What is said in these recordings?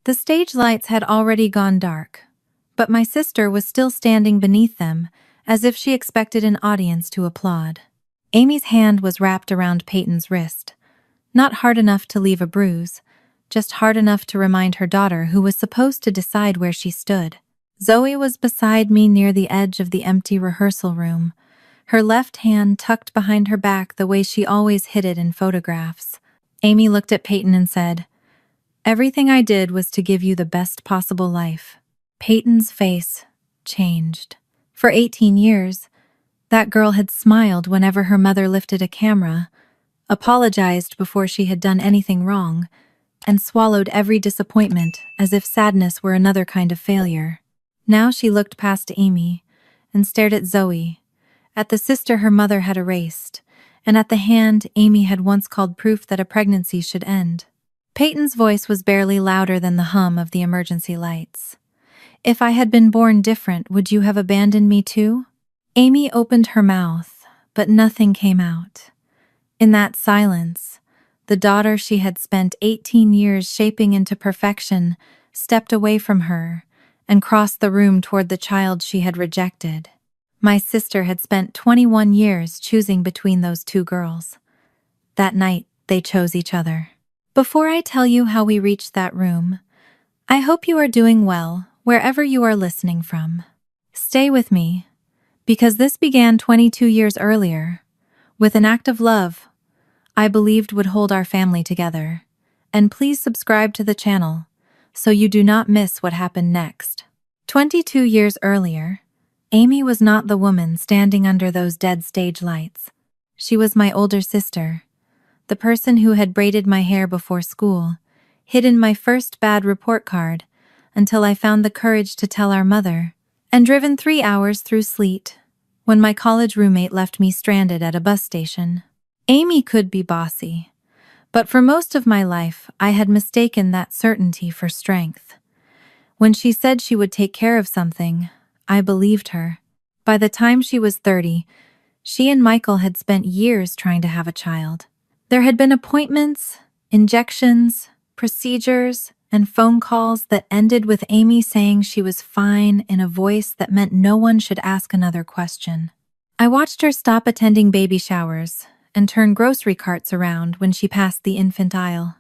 The stage lights had already gone dark, but my sister was still standing beneath them, as if she expected an audience to applaud. Amy's hand was wrapped around Peyton's wrist, not hard enough to leave a bruise, just hard enough to remind her daughter who was supposed to decide where she stood. Zoe was beside me near the edge of the empty rehearsal room, her left hand tucked behind her back the way she always hid it in photographs. Amy looked at Peyton and said, "Everything I did was to give you the best possible life." Peyton's face changed. For 18 years, that girl had smiled whenever her mother lifted a camera, apologized before she had done anything wrong, and swallowed every disappointment as if sadness were another kind of failure. Now she looked past Amy and stared at Zoe, at the sister her mother had erased, and at the hand Amy had once called proof that a pregnancy should end. Peyton's voice was barely louder than the hum of the emergency lights. "If I had been born different, would you have abandoned me too?" Amy opened her mouth, but nothing came out. In that silence, the daughter she had spent 18 years shaping into perfection stepped away from her and crossed the room toward the child she had rejected. My sister had spent 21 years choosing between those two girls. That night, they chose each other. Before I tell you how we reached that room, I hope you are doing well wherever you are listening from. Stay with me, because this began 22 years earlier, with an act of love I believed would hold our family together. And please subscribe to the channel so you do not miss what happened next. 22 years earlier, Amy was not the woman standing under those dead stage lights. She was my older sister, the person who had braided my hair before school, hidden my first bad report card until I found the courage to tell our mother, and driven 3 hours through sleet when my college roommate left me stranded at a bus station. Amy could be bossy, but for most of my life I had mistaken that certainty for strength. When she said she would take care of something, I believed her. By the time she was 30, she and Michael had spent years trying to have a child. There had been appointments, injections, procedures, and phone calls that ended with Amy saying she was fine in a voice that meant no one should ask another question. I watched her stop attending baby showers and turn grocery carts around when she passed the infant aisle.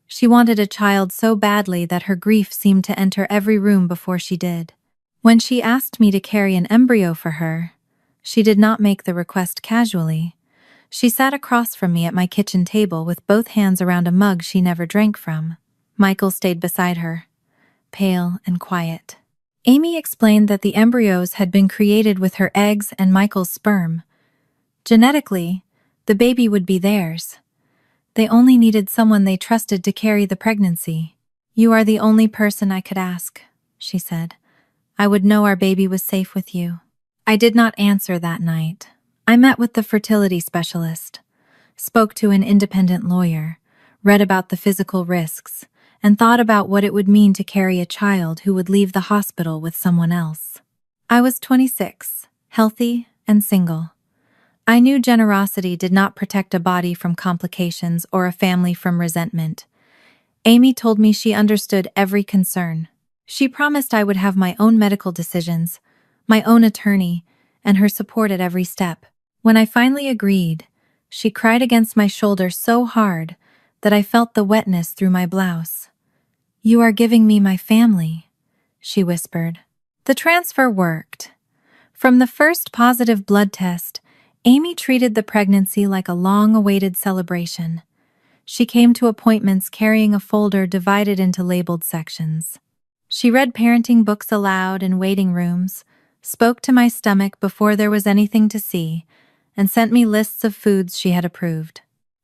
She wanted a child so badly that her grief seemed to enter every room before she did. When she asked me to carry an embryo for her, she did not make the request casually. She sat across from me at my kitchen table with both hands around a mug she never drank from. Michael stayed beside her, pale and quiet. Amy explained that the embryos had been created with her eggs and Michael's sperm. Genetically, the baby would be theirs. They only needed someone they trusted to carry the pregnancy. "You are the only person I could ask," she said. "I would know our baby was safe with you." I did not answer that night. I met with the fertility specialist, spoke to an independent lawyer, read about the physical risks, and thought about what it would mean to carry a child who would leave the hospital with someone else. I was 26, healthy and single. I knew generosity did not protect a body from complications or a family from resentment. Amy told me she understood every concern. She promised I would have my own medical decisions, my own attorney, and her support at every step. When I finally agreed, she cried against my shoulder so hard that I felt the wetness through my blouse. "You are giving me my family," she whispered. The transfer worked. From the first positive blood test, Amy treated the pregnancy like a long-awaited celebration. She came to appointments carrying a folder divided into labeled sections. She read parenting books aloud in waiting rooms, spoke to my stomach before there was anything to see, and sent me lists of foods she had approved.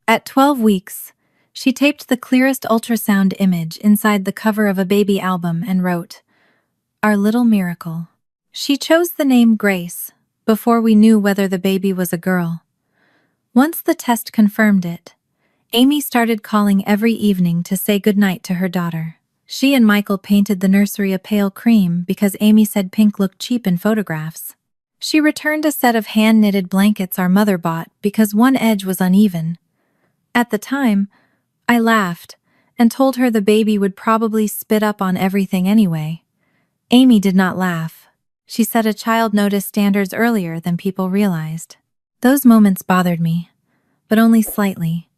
At 12 weeks, she taped the clearest ultrasound image inside the cover of a baby album and wrote, "Our little miracle." She chose the name Grace before we knew whether the baby was a girl. Once the test confirmed it, Amy started calling every evening to say goodnight to her daughter. She and Michael painted the nursery a pale cream because Amy said pink looked cheap in photographs. She returned a set of hand-knitted blankets our mother bought because one edge was uneven. At the time, I laughed and told her the baby would probably spit up on everything anyway. Amy did not laugh. She said a child noticed standards earlier than people realized. Those moments bothered me, but only slightly.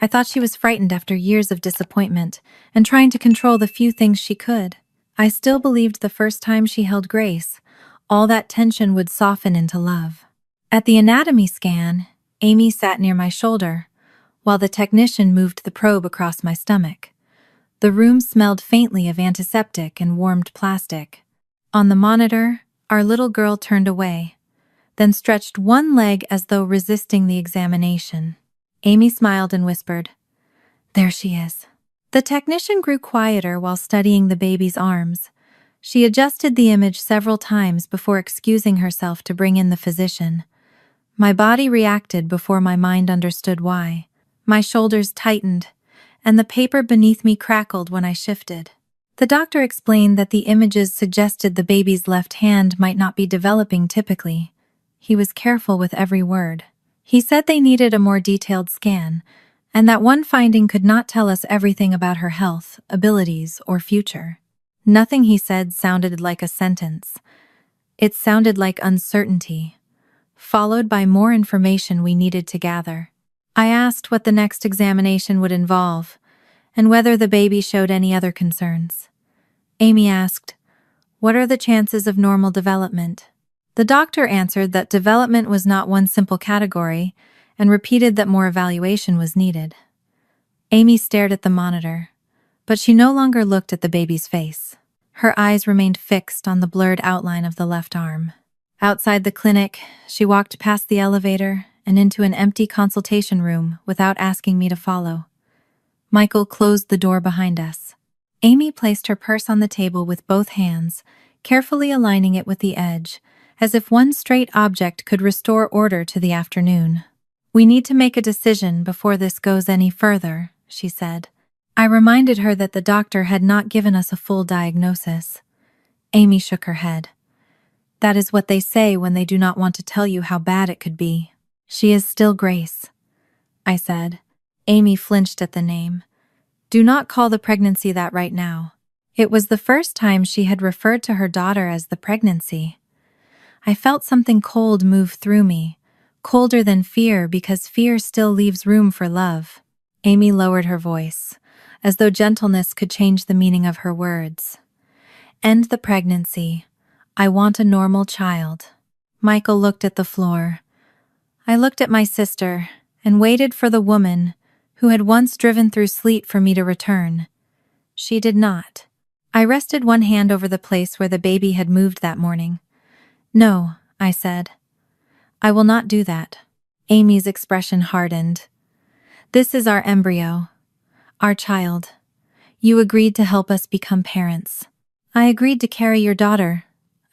I thought she was frightened after years of disappointment and trying to control the few things she could. I still believed the first time she held Grace, all that tension would soften into love. At the anatomy scan, Amy sat near my shoulder, while the technician moved the probe across my stomach. The room smelled faintly of antiseptic and warmed plastic. On the monitor, our little girl turned away, then stretched one leg as though resisting the examination. Amy smiled and whispered, "There she is." The technician grew quieter while studying the baby's arms. She adjusted the image several times before excusing herself to bring in the physician. My body reacted before my mind understood why. My shoulders tightened, and the paper beneath me crackled when I shifted. The doctor explained that the images suggested the baby's left hand might not be developing typically. He was careful with every word. He said they needed a more detailed scan, and that one finding could not tell us everything about her health, abilities, or future. Nothing he said sounded like a sentence. It sounded like uncertainty, followed by more information we needed to gather. I asked what the next examination would involve, and whether the baby showed any other concerns. Amy asked, "What are the chances of normal development?" The doctor answered that development was not one simple category, and repeated that more evaluation was needed. Amy stared at the monitor, but she no longer looked at the baby's face. Her eyes remained fixed on the blurred outline of the left arm. Outside the clinic, she walked past the elevator and into an empty consultation room without asking me to follow. Michael closed the door behind us. Amy placed her purse on the table with both hands, carefully aligning it with the edge, as if one straight object could restore order to the afternoon. "We need to make a decision before this goes any further," she said. I reminded her that the doctor had not given us a full diagnosis. Amy shook her head. "That is what they say when they do not want to tell you how bad it could be." "She is still Grace," I said. Amy flinched at the name. "Do not call the pregnancy that right now." It was the first time she had referred to her daughter as the pregnancy. I felt something cold move through me, colder than fear because fear still leaves room for love. Amy lowered her voice, as though gentleness could change the meaning of her words. "End the pregnancy. I want a normal child." Michael looked at the floor. I looked at my sister and waited for the woman who had once driven through sleet for me to return. She did not. I rested one hand over the place where the baby had moved that morning. "No," I said. "I will not do that." Amy's expression hardened. "This is our embryo, our child. You agreed to help us become parents." "I agreed to carry your daughter,"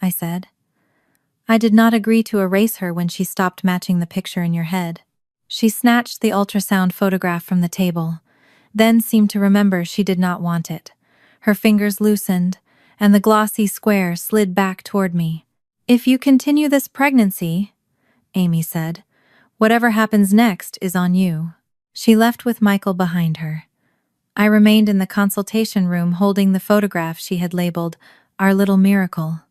I said. "I did not agree to erase her when she stopped matching the picture in your head." She snatched the ultrasound photograph from the table, then seemed to remember she did not want it. Her fingers loosened, and the glossy square slid back toward me. "If you continue this pregnancy," Amy said, "whatever happens next is on you." She left with Michael behind her. I remained in the consultation room holding the photograph she had labeled "Our Little Miracle."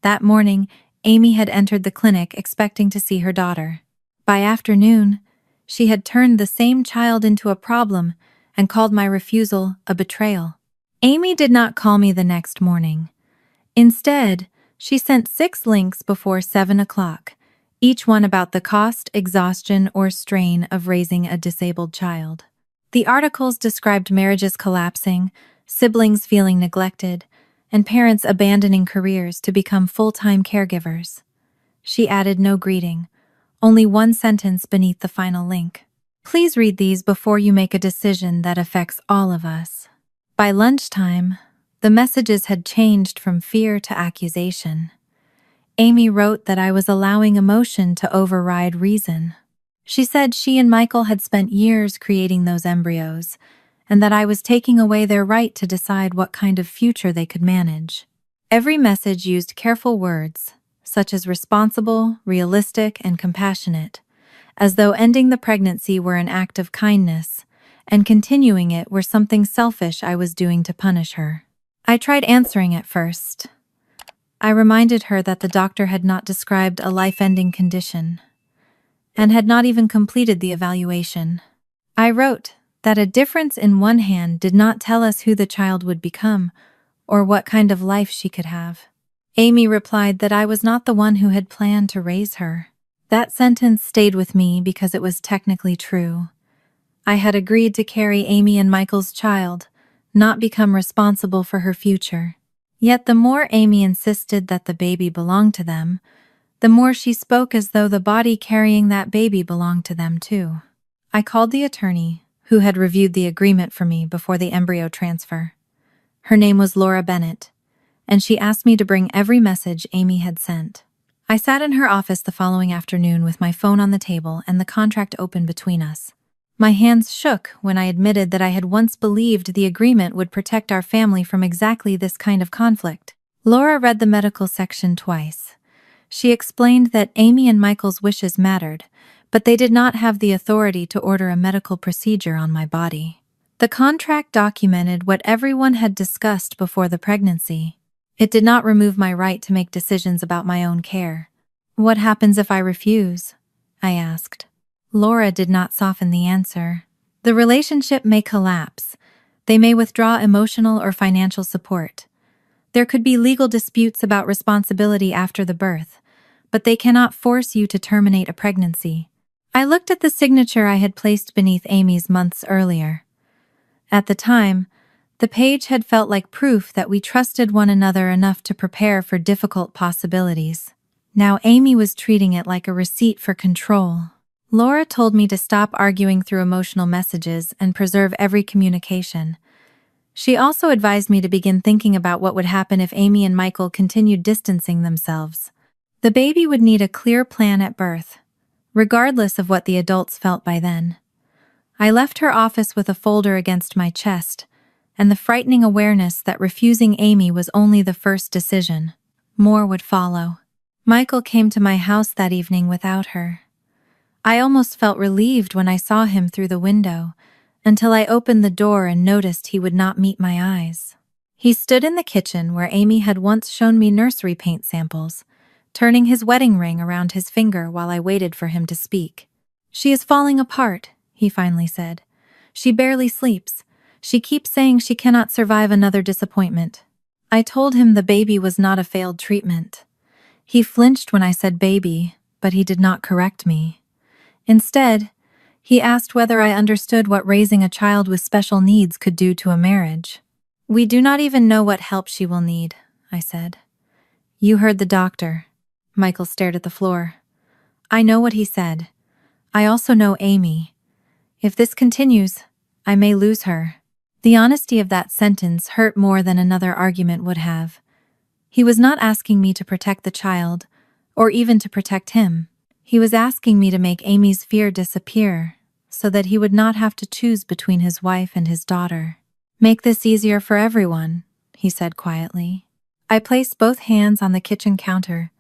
That morning, Amy had entered the clinic expecting to see her daughter. By afternoon, she had turned the same child into a problem and called my refusal a betrayal. Amy did not call me the next morning. Instead, she sent 6 links before 7 o'clock, each one about the cost, exhaustion, or strain of raising a disabled child. The articles described marriages collapsing, siblings feeling neglected, and parents abandoning careers to become full-time caregivers. She added no greeting, only one sentence beneath the final link. "Please read these before you make a decision that affects all of us." By lunchtime, the messages had changed from fear to accusation. Amy wrote that I was allowing emotion to override reason. She said she and Michael had spent years creating those embryos, and that I was taking away their right to decide what kind of future they could manage. Every message used careful words, such as responsible, realistic, and compassionate, as though ending the pregnancy were an act of kindness, and continuing it were something selfish I was doing to punish her. I tried answering at first. I reminded her that the doctor had not described a life-ending condition and had not even completed the evaluation. I wrote that a difference in one hand did not tell us who the child would become or what kind of life she could have. Amy replied that I was not the one who had planned to raise her. That sentence stayed with me because it was technically true. I had agreed to carry Amy and Michael's child, not become responsible for her future. Yet the more Amy insisted that the baby belonged to them, the more she spoke as though the body carrying that baby belonged to them too. I called the attorney, who had reviewed the agreement for me before the embryo transfer. Her name was Laura Bennett, and she asked me to bring every message Amy had sent. I sat in her office the following afternoon with my phone on the table and the contract open between us. My hands shook when I admitted that I had once believed the agreement would protect our family from exactly this kind of conflict. Laura read the medical section twice. She explained that Amy and Michael's wishes mattered, but they did not have the authority to order a medical procedure on my body. The contract documented what everyone had discussed before the pregnancy. It did not remove my right to make decisions about my own care. What happens if I refuse? I asked. Laura did not soften the answer. The relationship may collapse. They may withdraw emotional or financial support. There could be legal disputes about responsibility after the birth, but they cannot force you to terminate a pregnancy. I looked at the signature I had placed beneath Amy's months earlier. At the time, the page had felt like proof that we trusted one another enough to prepare for difficult possibilities. Now Amy was treating it like a receipt for control. Laura told me to stop arguing through emotional messages and preserve every communication. She also advised me to begin thinking about what would happen if Amy and Michael continued distancing themselves. The baby would need a clear plan at birth, regardless of what the adults felt by then. I left her office with a folder against my chest and the frightening awareness that refusing Amy was only the first decision. More would follow. Michael came to my house that evening without her. I almost felt relieved when I saw him through the window, until I opened the door and noticed he would not meet my eyes. He stood in the kitchen where Amy had once shown me nursery paint samples, turning his wedding ring around his finger while I waited for him to speak. "She is falling apart," he finally said. "She barely sleeps. She keeps saying she cannot survive another disappointment." I told him the baby was not a failed treatment. He flinched when I said baby, but he did not correct me. Instead, he asked whether I understood what raising a child with special needs could do to a marriage. "We do not even know what help she will need," I said. "You heard the doctor." Michael stared at the floor. "I know what he said. I also know Amy. If this continues, I may lose her." The honesty of that sentence hurt more than another argument would have. He was not asking me to protect the child, or even to protect him. He was asking me to make Amy's fear disappear, so that he would not have to choose between his wife and his daughter. "Make this easier for everyone," he said quietly. I placed both hands on the kitchen counter,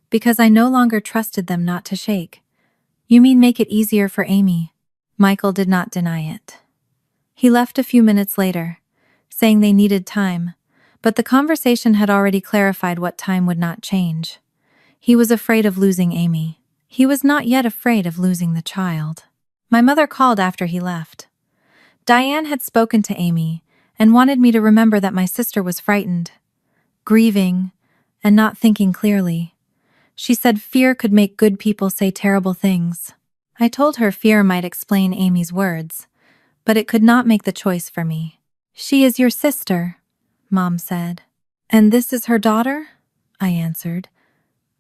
because I no longer trusted them not to shake. "You mean make it easier for Amy?" Michael did not deny it. He left a few minutes later, saying they needed time, but the conversation had already clarified what time would not change. He was afraid of losing Amy. He was not yet afraid of losing the child. My mother called after he left. Diane had spoken to Amy and wanted me to remember that my sister was frightened, grieving, and not thinking clearly. She said fear could make good people say terrible things. I told her fear might explain Amy's words, but it could not make the choice for me. "She is your sister," Mom said. "And this is her daughter?" I answered.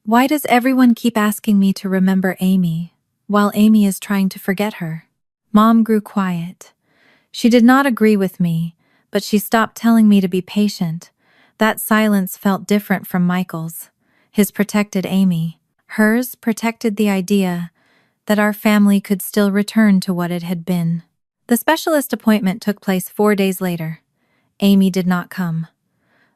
"Why does everyone keep asking me to remember Amy, while Amy is trying to forget her?" Mom grew quiet. She did not agree with me, but she stopped telling me to be patient. That silence felt different from Michael's. His protected Amy. Hers protected the idea that our family could still return to what it had been. The specialist appointment took place 4 days later. Amy did not come.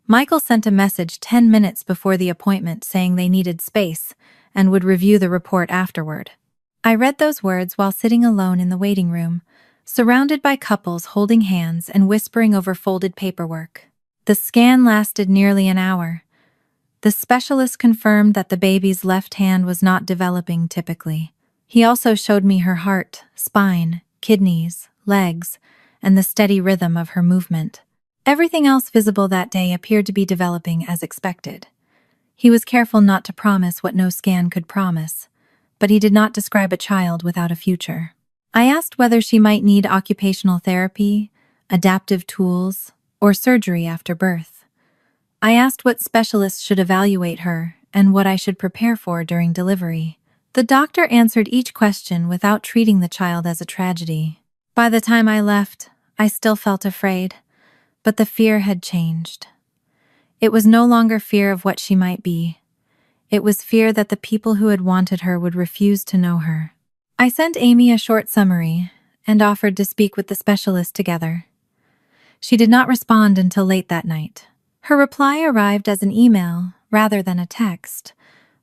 Michael sent a message 10 minutes before the appointment saying they needed space and would review the report afterward. I read those words while sitting alone in the waiting room, surrounded by couples holding hands and whispering over folded paperwork. The scan lasted nearly an hour. The specialist confirmed that the baby's left hand was not developing typically. He also showed me her heart, spine, kidneys, legs, and the steady rhythm of her movement. Everything else visible that day appeared to be developing as expected. He was careful not to promise what no scan could promise, but he did not describe a child without a future. I asked whether she might need occupational therapy, adaptive tools, or surgery after birth. I asked what specialists should evaluate her and what I should prepare for during delivery. The doctor answered each question without treating the child as a tragedy. By the time I left, I still felt afraid, but the fear had changed. It was no longer fear of what she might be. It was fear that the people who had wanted her would refuse to know her. I sent Amy a short summary and offered to speak with the specialist together. She did not respond until late that night. Her reply arrived as an email rather than a text,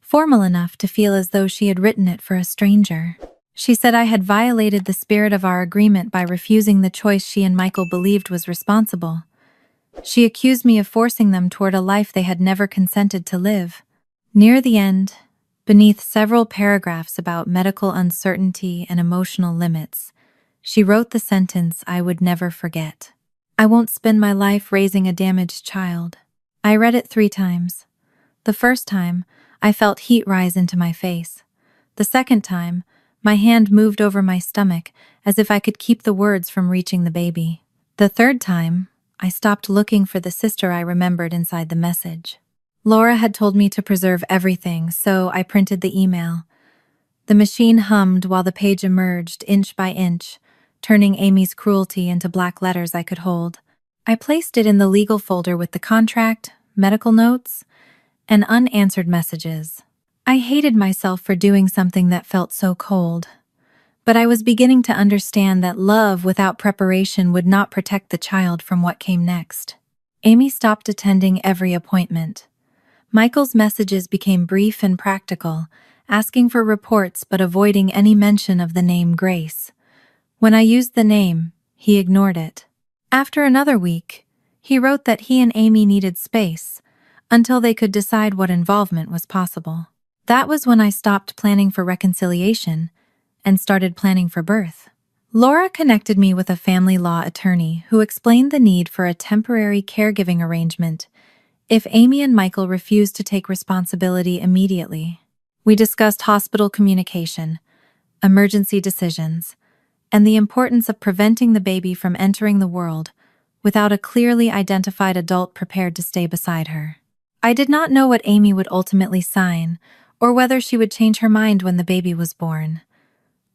formal enough to feel as though she had written it for a stranger. She said I had violated the spirit of our agreement by refusing the choice she and Michael believed was responsible. She accused me of forcing them toward a life they had never consented to live. Near the end, beneath several paragraphs about medical uncertainty and emotional limits, she wrote the sentence I would never forget. I won't spend my life raising a damaged child. I read it 3 times. The first time, I felt heat rise into my face. The second time, my hand moved over my stomach as if I could keep the words from reaching the baby. The third time, I stopped looking for the sister I remembered inside the message. Laura had told me to preserve everything, so I printed the email. The machine hummed while the page emerged inch by inch, turning Amy's cruelty into black letters I could hold. I placed it in the legal folder with the contract, medical notes, and unanswered messages. I hated myself for doing something that felt so cold. But I was beginning to understand that love without preparation would not protect the child from what came next. Amy stopped attending every appointment. Michael's messages became brief and practical, asking for reports but avoiding any mention of the name Grace. When I used the name, he ignored it. After another week, he wrote that he and Amy needed space until they could decide what involvement was possible. That was when I stopped planning for reconciliation and started planning for birth. Laura connected me with a family law attorney who explained the need for a temporary caregiving arrangement if Amy and Michael refused to take responsibility immediately. We discussed hospital communication, emergency decisions, and the importance of preventing the baby from entering the world without a clearly identified adult prepared to stay beside her. I did not know what Amy would ultimately sign, or whether she would change her mind when the baby was born.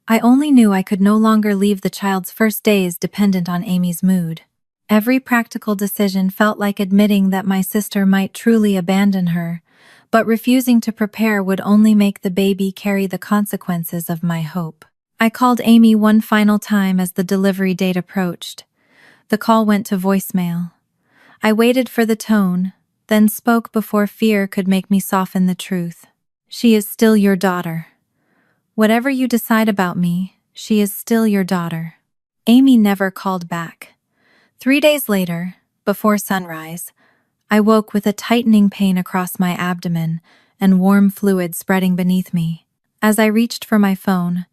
I only knew I could no longer leave the child's first days dependent on Amy's mood. Every practical decision felt like admitting that my sister might truly abandon her, but refusing to prepare would only make the baby carry the consequences of my hope. I called Amy one final time as the delivery date approached. The call went to voicemail. I waited for the tone, then spoke before fear could make me soften the truth. She is still your daughter. Whatever you decide about me, she is still your daughter. Amy never called back. 3 days later, before sunrise, I woke with a tightening pain across my abdomen and warm fluid spreading beneath me. As I reached for my phone,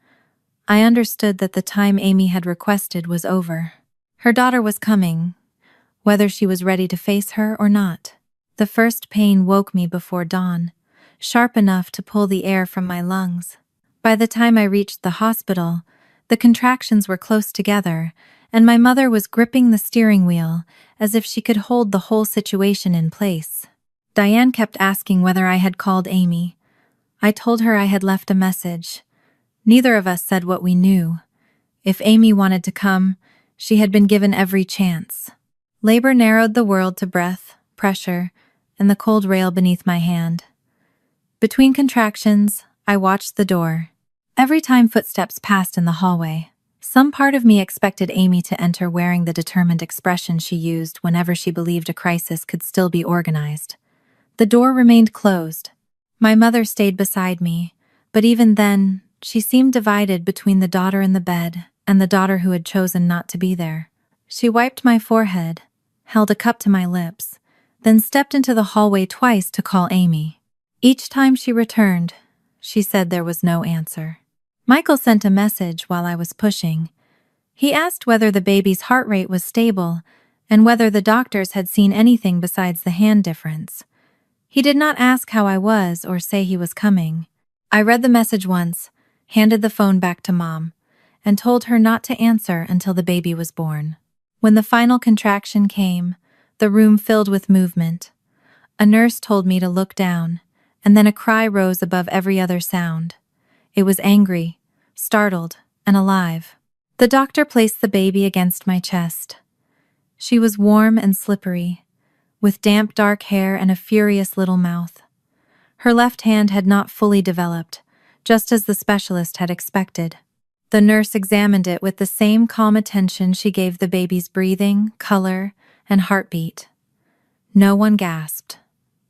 I understood that the time Amy had requested was over. Her daughter was coming, whether she was ready to face her or not. The first pain woke me before dawn, sharp enough to pull the air from my lungs. By the time I reached the hospital, the contractions were close together, and my mother was gripping the steering wheel as if she could hold the whole situation in place. Diane kept asking whether I had called Amy. I told her I had left a message. Neither of us said what we knew. If Amy wanted to come, she had been given every chance. Labor narrowed the world to breath, pressure, and the cold rail beneath my hand. Between contractions, I watched the door. Every time footsteps passed in the hallway, some part of me expected Amy to enter wearing the determined expression she used whenever she believed a crisis could still be organized. The door remained closed. My mother stayed beside me, but even then, she seemed divided between the daughter and the bed. and the daughter who had chosen not to be there. She wiped my forehead, held a cup to my lips, then stepped into the hallway twice to call Amy. Each time she returned, she said there was no answer. Michael sent a message while I was pushing. He asked whether the baby's heart rate was stable and whether the doctors had seen anything besides the hand difference. He did not ask how I was or say he was coming. I read the message once, handed the phone back to Mom, and told her not to answer until the baby was born. When the final contraction came, the room filled with movement. A nurse told me to look down, and then a cry rose above every other sound. It was angry, startled, and alive. The doctor placed the baby against my chest. She was warm and slippery, with damp dark hair and a furious little mouth. Her left hand had not fully developed, just as the specialist had expected. The nurse examined it with the same calm attention she gave the baby's breathing, color, and heartbeat. No one gasped.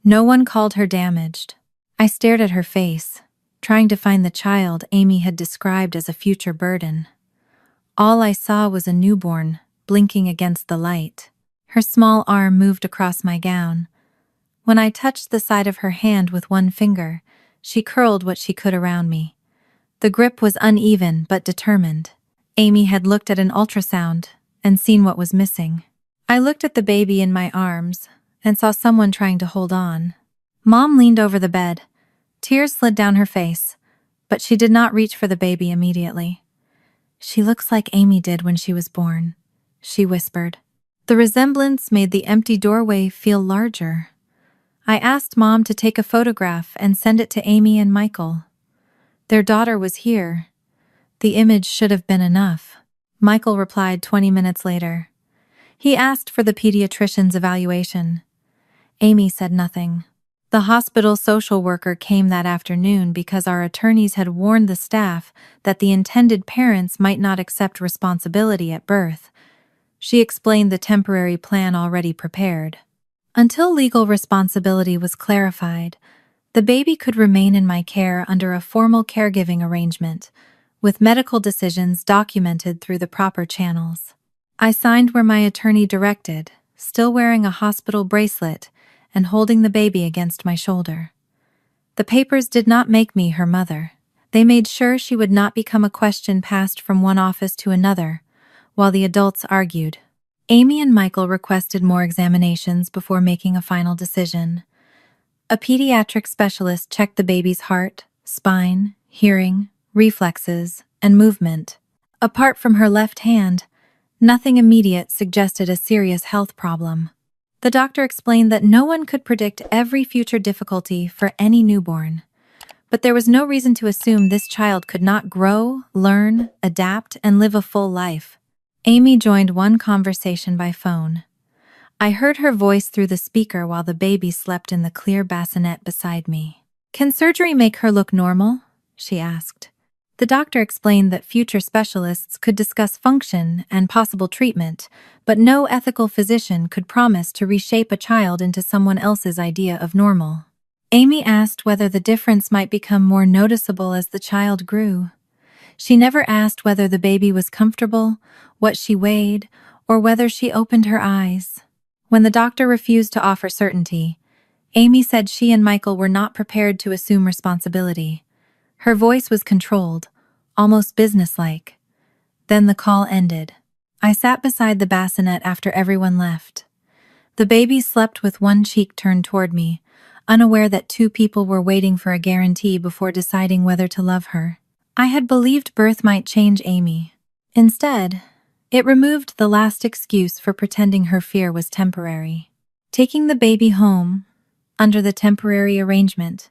No one called her damaged. I stared at her face, trying to find the child Amy had described as a future burden. All I saw was a newborn, blinking against the light. Her small arm moved across my gown. When I touched the side of her hand with one finger, she curled what she could around me. The grip was uneven but determined. Amy had looked at an ultrasound and seen what was missing. I looked at the baby in my arms and saw someone trying to hold on. Mom leaned over the bed. Tears slid down her face, but she did not reach for the baby immediately. "She looks like Amy did when she was born," she whispered. The resemblance made the empty doorway feel larger. I asked Mom to take a photograph and send it to Amy and Michael. Their daughter was here. The image should have been enough. Michael replied 20 minutes later. He asked for the pediatrician's evaluation. Amy said nothing. The hospital social worker came that afternoon because our attorneys had warned the staff that the intended parents might not accept responsibility at birth. She explained the temporary plan already prepared. Until legal responsibility was clarified, the baby could remain in my care under a formal caregiving arrangement, with medical decisions documented through the proper channels. I signed where my attorney directed, still wearing a hospital bracelet and holding the baby against my shoulder. The papers did not make me her mother. They made sure she would not become a question passed from one office to another, while the adults argued. Amy and Michael requested more examinations before making a final decision. A pediatric specialist checked the baby's heart, spine, hearing, reflexes, and movement. Apart from her left hand, nothing immediate suggested a serious health problem. The doctor explained that no one could predict every future difficulty for any newborn, but there was no reason to assume this child could not grow, learn, adapt, and live a full life. Amy joined one conversation by phone. I heard her voice through the speaker while the baby slept in the clear bassinet beside me. "Can surgery make her look normal?" she asked. The doctor explained that future specialists could discuss function and possible treatment, but no ethical physician could promise to reshape a child into someone else's idea of normal. Amy asked whether the difference might become more noticeable as the child grew. She never asked whether the baby was comfortable, what she weighed, or whether she opened her eyes. When the doctor refused to offer certainty, Amy said she and Michael were not prepared to assume responsibility. Her voice was controlled, almost businesslike. Then the call ended. I sat beside the bassinet after everyone left. The baby slept with one cheek turned toward me, unaware that two people were waiting for a guarantee before deciding whether to love her. I had believed birth might change Amy. Instead, it removed the last excuse for pretending her fear was temporary. Taking the baby home, under the temporary arrangement,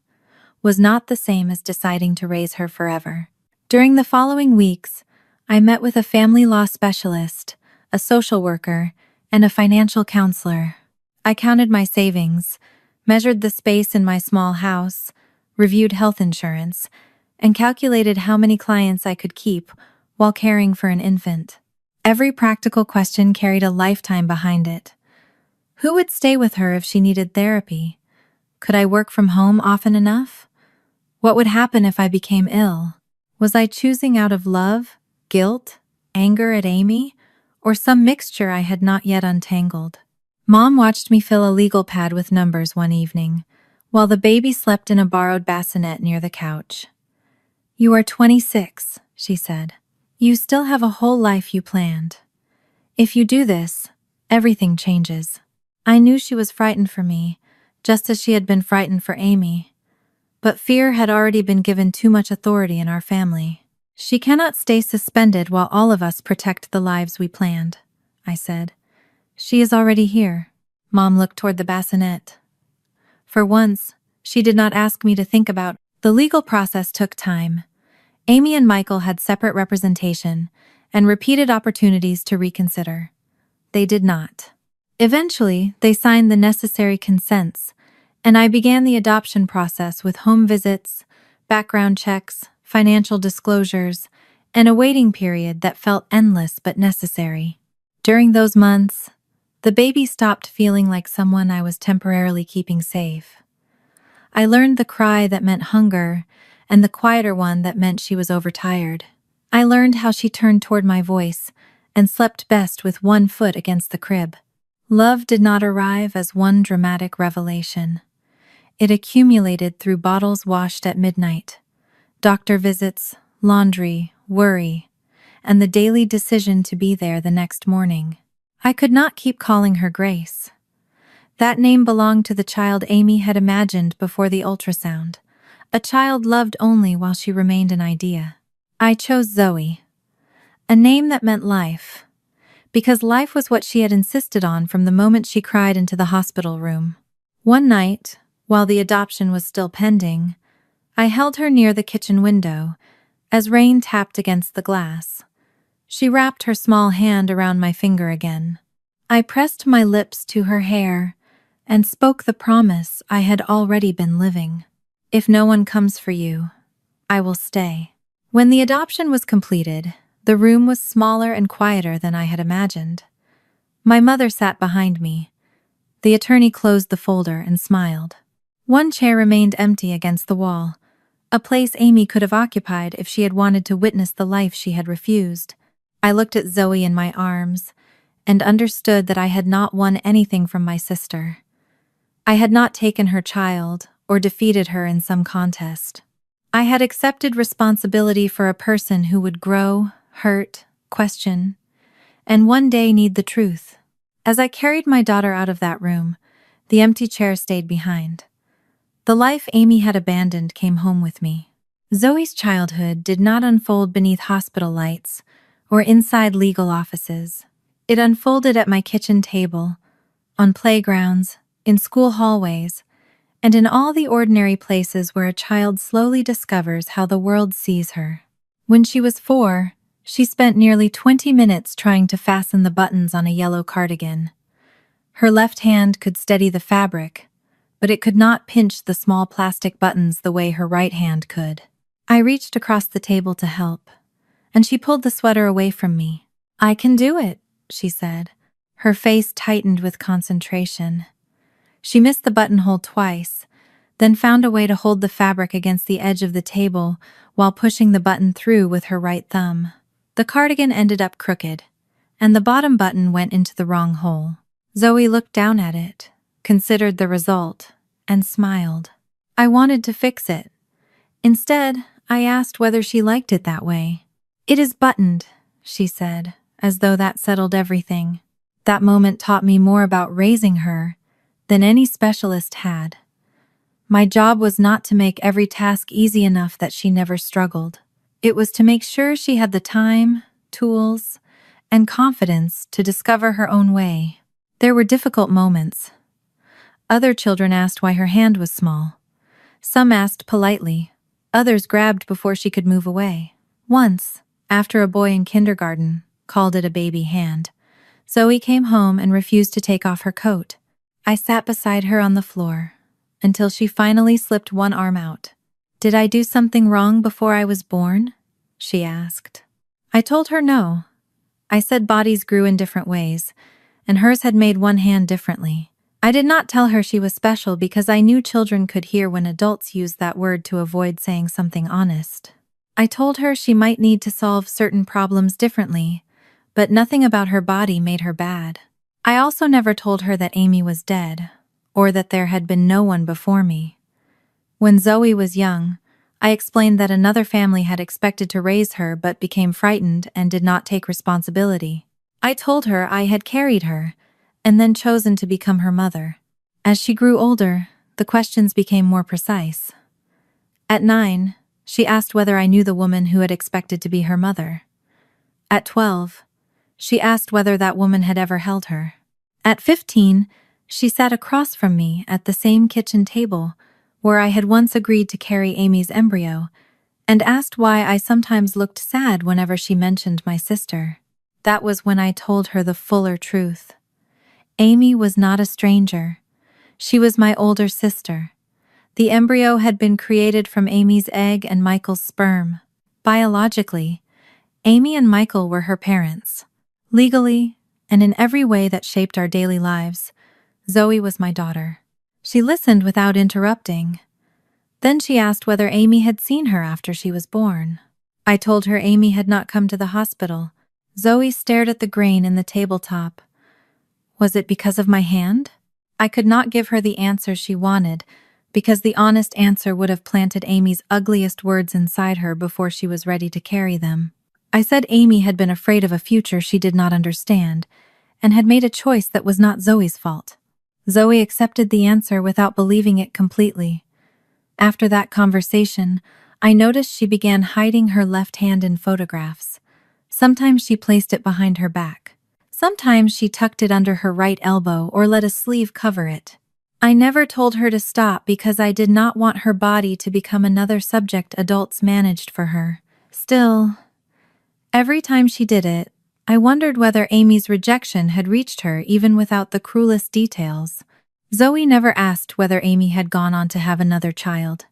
was not the same as deciding to raise her forever. During the following weeks, I met with a family law specialist, a social worker, and a financial counselor. I counted my savings, measured the space in my small house, reviewed health insurance, and calculated how many clients I could keep while caring for an infant. Every practical question carried a lifetime behind it. Who would stay with her if she needed therapy? Could I work from home often enough? What would happen if I became ill? Was I choosing out of love, guilt, Anger at Amy? Or some mixture I had not yet untangled? Mom watched me fill a legal pad with numbers one evening, while the baby slept in a borrowed bassinet near the couch. "You are 26, she said. "You still have a whole life you planned. If you do this, everything changes." I knew she was frightened for me, just as she had been frightened for Amy. But fear had already been given too much authority in our family. "She cannot stay suspended while all of us protect the lives we planned," I said. "She is already here." Mom looked toward the bassinet. For once, she did not ask me to think about. The legal process took time. Amy and Michael had separate representation and repeated opportunities to reconsider. They did not. Eventually, they signed the necessary consents, and I began the adoption process with home visits, background checks, financial disclosures, and a waiting period that felt endless but necessary. During those months, the baby stopped feeling like someone I was temporarily keeping safe. I learned the cry that meant hunger and the quieter one that meant she was overtired. I learned how she turned toward my voice and slept best with one foot against the crib. Love did not arrive as one dramatic revelation. It accumulated through bottles washed at midnight, doctor visits, laundry, worry, and the daily decision to be there the next morning. I could not keep calling her Grace. That name belonged to the child Amy had imagined before the ultrasound, a child loved only while she remained an idea. I chose Zoe, a name that meant life, because life was what she had insisted on from the moment she cried into the hospital room. One night, while the adoption was still pending, I held her near the kitchen window as rain tapped against the glass. She wrapped her small hand around my finger again. I pressed my lips to her hair and spoke the promise I had already been living. "If no one comes for you, I will stay." When the adoption was completed, the room was smaller and quieter than I had imagined. My mother sat behind me. The attorney closed the folder and smiled. One chair remained empty against the wall, a place Amy could have occupied if she had wanted to witness the life she had refused. I looked at Zoe in my arms and understood that I had not won anything from my sister. I had not taken her child or defeated her in some contest. I had accepted responsibility for a person who would grow, hurt, question, and one day need the truth. As I carried my daughter out of that room, the empty chair stayed behind. The life Amy had abandoned came home with me. Zoe's childhood did not unfold beneath hospital lights or inside legal offices. It unfolded at my kitchen table, on playgrounds, in school hallways, and in all the ordinary places where a child slowly discovers how the world sees her. When she was 4, she spent nearly 20 minutes trying to fasten the buttons on a yellow cardigan. Her left hand could steady the fabric, but it could not pinch the small plastic buttons the way her right hand could. I reached across the table to help, and she pulled the sweater away from me. "I can do it," she said. Her face tightened with concentration. She missed the buttonhole twice, then found a way to hold the fabric against the edge of the table while pushing the button through with her right thumb. The cardigan ended up crooked, and the bottom button went into the wrong hole. Zoe looked down at it, considered the result, and smiled. I wanted to fix it. Instead, I asked whether she liked it that way. "It is buttoned," she said, as though that settled everything. That moment taught me more about raising her than any specialist had. My job was not to make every task easy enough that she never struggled. It was to make sure she had the time, tools, and confidence to discover her own way. There were difficult moments. Other children asked why her hand was small. Some asked politely. Others grabbed before she could move away. Once, after a boy in kindergarten called it a baby hand, Zoe came home and refused to take off her coat. I sat beside her on the floor until she finally slipped one arm out. "Did I do something wrong before I was born?" she asked. I told her no. I said bodies grew in different ways, and hers had made one hand differently. I did not tell her she was special because I knew children could hear when adults used that word to avoid saying something honest. I told her she might need to solve certain problems differently, but nothing about her body made her bad. I also never told her that Amy was dead, or that there had been no one before me. When Zoe was young, I explained that another family had expected to raise her but became frightened and did not take responsibility. I told her I had carried her, and then chosen to become her mother. As she grew older, the questions became more precise. At 9, she asked whether I knew the woman who had expected to be her mother. At 12, she asked whether that woman had ever held her. At 15, she sat across from me at the same kitchen table where I had once agreed to carry Amy's embryo, and asked why I sometimes looked sad whenever she mentioned my sister. That was when I told her the fuller truth. Amy was not a stranger. She was my older sister. The embryo had been created from Amy's egg and Michael's sperm. Biologically, Amy and Michael were her parents. Legally, and in every way that shaped our daily lives, Zoe was my daughter. She listened without interrupting. Then she asked whether Amy had seen her after she was born. I told her Amy had not come to the hospital. Zoe stared at the grain in the tabletop. Was it because of my hand? I could not give her the answer she wanted, because the honest answer would have planted Amy's ugliest words inside her before she was ready to carry them. I said Amy had been afraid of a future she did not understand, and had made a choice that was not Zoe's fault. Zoe accepted the answer without believing it completely. After that conversation, I noticed she began hiding her left hand in photographs. Sometimes she placed it behind her back. Sometimes she tucked it under her right elbow or let a sleeve cover it. I never told her to stop because I did not want her body to become another subject adults managed for her. Still, every time she did it, I wondered whether Amy's rejection had reached her even without the cruelest details. Zoe never asked whether Amy had gone on to have another child.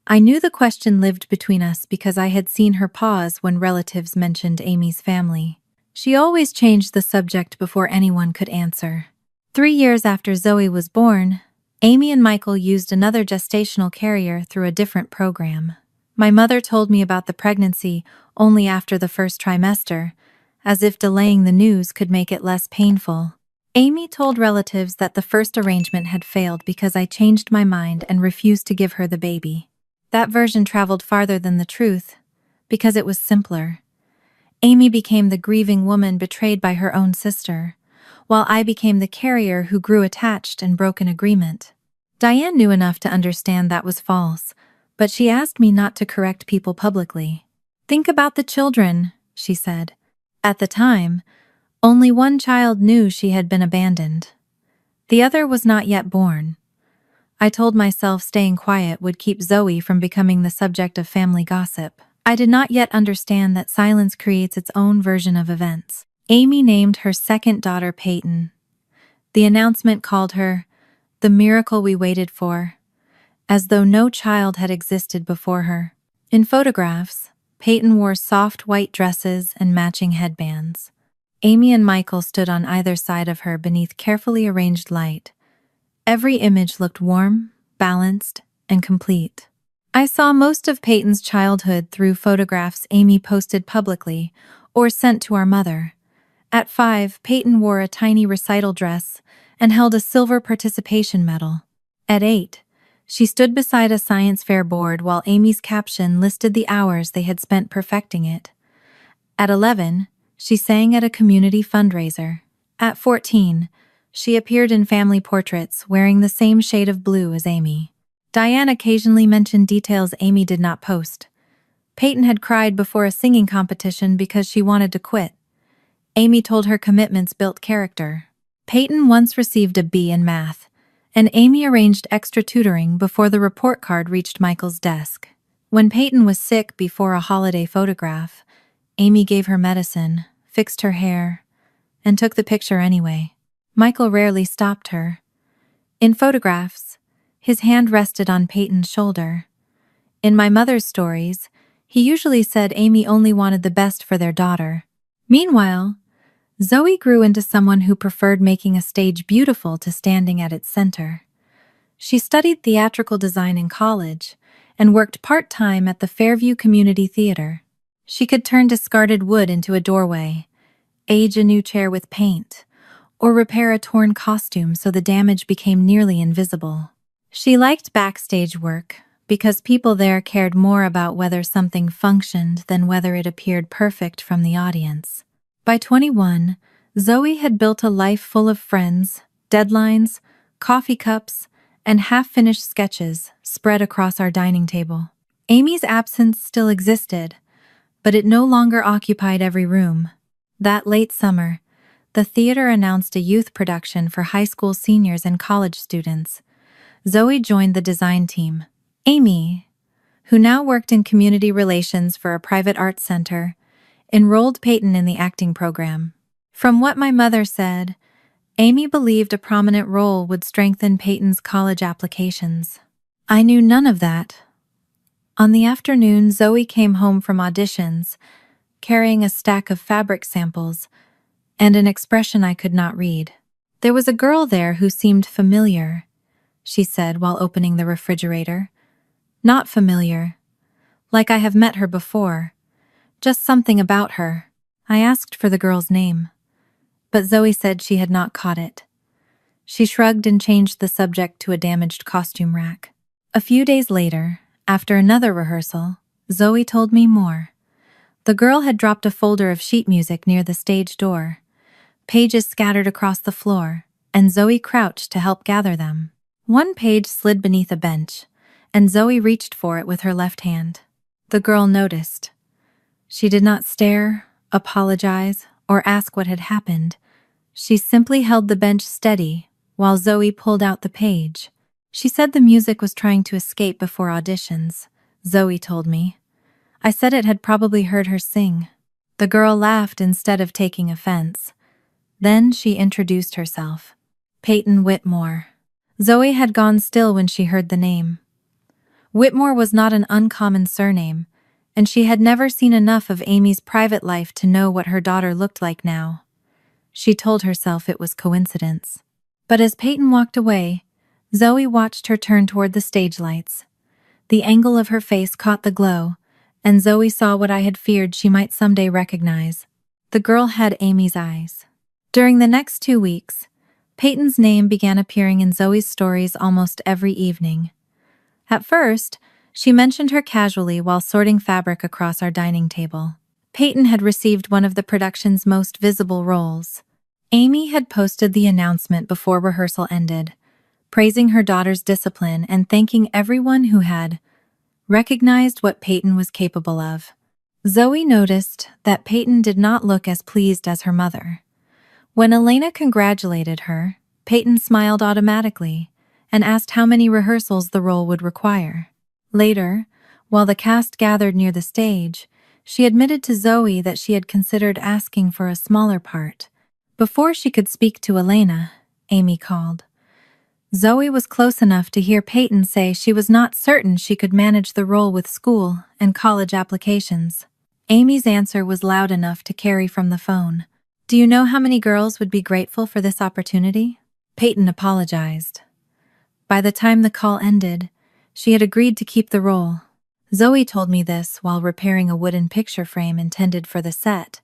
I knew the question lived between us because I had seen her pause when relatives mentioned Amy's family. She always changed the subject before anyone could answer. 3 years after Zoe was born, Amy and Michael used another gestational carrier through a different program. My mother told me about the pregnancy only after the first trimester, as if delaying the news could make it less painful. Amy told relatives that the first arrangement had failed because I changed my mind and refused to give her the baby. That version traveled farther than the truth, because it was simpler. Amy became the grieving woman betrayed by her own sister, while I became the carrier who grew attached and broke an agreement. Diane knew enough to understand that was false, but she asked me not to correct people publicly. "Think about the children," she said. At the time, only one child knew she had been abandoned. The other was not yet born. I told myself staying quiet would keep Zoe from becoming the subject of family gossip. I did not yet understand that silence creates its own version of events. Amy named her second daughter Peyton. The announcement called her the miracle we waited for, as though no child had existed before her. In photographs, Peyton wore soft white dresses and matching headbands. Amy and Michael stood on either side of her beneath carefully arranged light. Every image looked warm, balanced, and complete. I saw most of Peyton's childhood through photographs Amy posted publicly or sent to our mother. At 5, Peyton wore a tiny recital dress and held a silver participation medal. At 8, she stood beside a science fair board while Amy's caption listed the hours they had spent perfecting it. At 11, she sang at a community fundraiser. At 14, she appeared in family portraits wearing the same shade of blue as Amy. Diane occasionally mentioned details Amy did not post. Peyton had cried before a singing competition because she wanted to quit. Amy told her commitments built character. Peyton once received a B in math, and Amy arranged extra tutoring before the report card reached Michael's desk. When Peyton was sick before a holiday photograph, Amy gave her medicine, fixed her hair, and took the picture anyway. Michael rarely stopped her. In photographs, his hand rested on Peyton's shoulder. In my mother's stories, he usually said Amy only wanted the best for their daughter. Meanwhile, Zoe grew into someone who preferred making a stage beautiful to standing at its center. She studied theatrical design in college and worked part-time at the Fairview Community Theater. She could turn discarded wood into a doorway, age a new chair with paint, or repair a torn costume so the damage became nearly invisible. She liked backstage work because people there cared more about whether something functioned than whether it appeared perfect from the audience. By 21, Zoe had built a life full of friends, deadlines, coffee cups, and half-finished sketches spread across our dining table. Amy's absence still existed, but it no longer occupied every room. That late summer, the theater announced a youth production for high school seniors and college students. Zoe joined the design team. Amy, who now worked in community relations for a private arts center, enrolled Peyton in the acting program. From what my mother said, Amy believed a prominent role would strengthen Peyton's college applications. I knew none of that. On the afternoon, Zoe came home from auditions, carrying a stack of fabric samples and an expression I could not read. There was a girl there who seemed familiar, she said while opening the refrigerator. Not familiar. Like I have met her before. Just something about her. I asked for the girl's name, but Zoe said she had not caught it. She shrugged and changed the subject to a damaged costume rack. A few days later, after another rehearsal, Zoe told me more. The girl had dropped a folder of sheet music near the stage door. Pages scattered across the floor, and Zoe crouched to help gather them. One page slid beneath a bench, and Zoe reached for it with her left hand. The girl noticed. She did not stare, apologize, or ask what had happened. She simply held the bench steady while Zoe pulled out the page. She said the music was trying to escape before auditions, Zoe told me. I said it had probably heard her sing. The girl laughed instead of taking offense. Then she introduced herself. Peyton Whitmore. Zoe had gone still when she heard the name. Whitmore was not an uncommon surname, and she had never seen enough of Amy's private life to know what her daughter looked like now. She told herself it was coincidence. But as Peyton walked away, Zoe watched her turn toward the stage lights. The angle of her face caught the glow, and Zoe saw what I had feared she might someday recognize. The girl had Amy's eyes. During the next 2 weeks, Peyton's name began appearing in Zoe's stories almost every evening. At first, she mentioned her casually while sorting fabric across our dining table. Peyton had received one of the production's most visible roles. Amy had posted the announcement before rehearsal ended, praising her daughter's discipline and thanking everyone who had recognized what Peyton was capable of. Zoe noticed that Peyton did not look as pleased as her mother. When Elena congratulated her, Peyton smiled automatically and asked how many rehearsals the role would require. Later, while the cast gathered near the stage, she admitted to Zoe that she had considered asking for a smaller part. Before she could speak to Elena, Amy called. Zoe was close enough to hear Peyton say she was not certain she could manage the role with school and college applications. Amy's answer was loud enough to carry from the phone. Do you know how many girls would be grateful for this opportunity? Peyton apologized. By the time the call ended, she had agreed to keep the role. Zoe told me this while repairing a wooden picture frame intended for the set.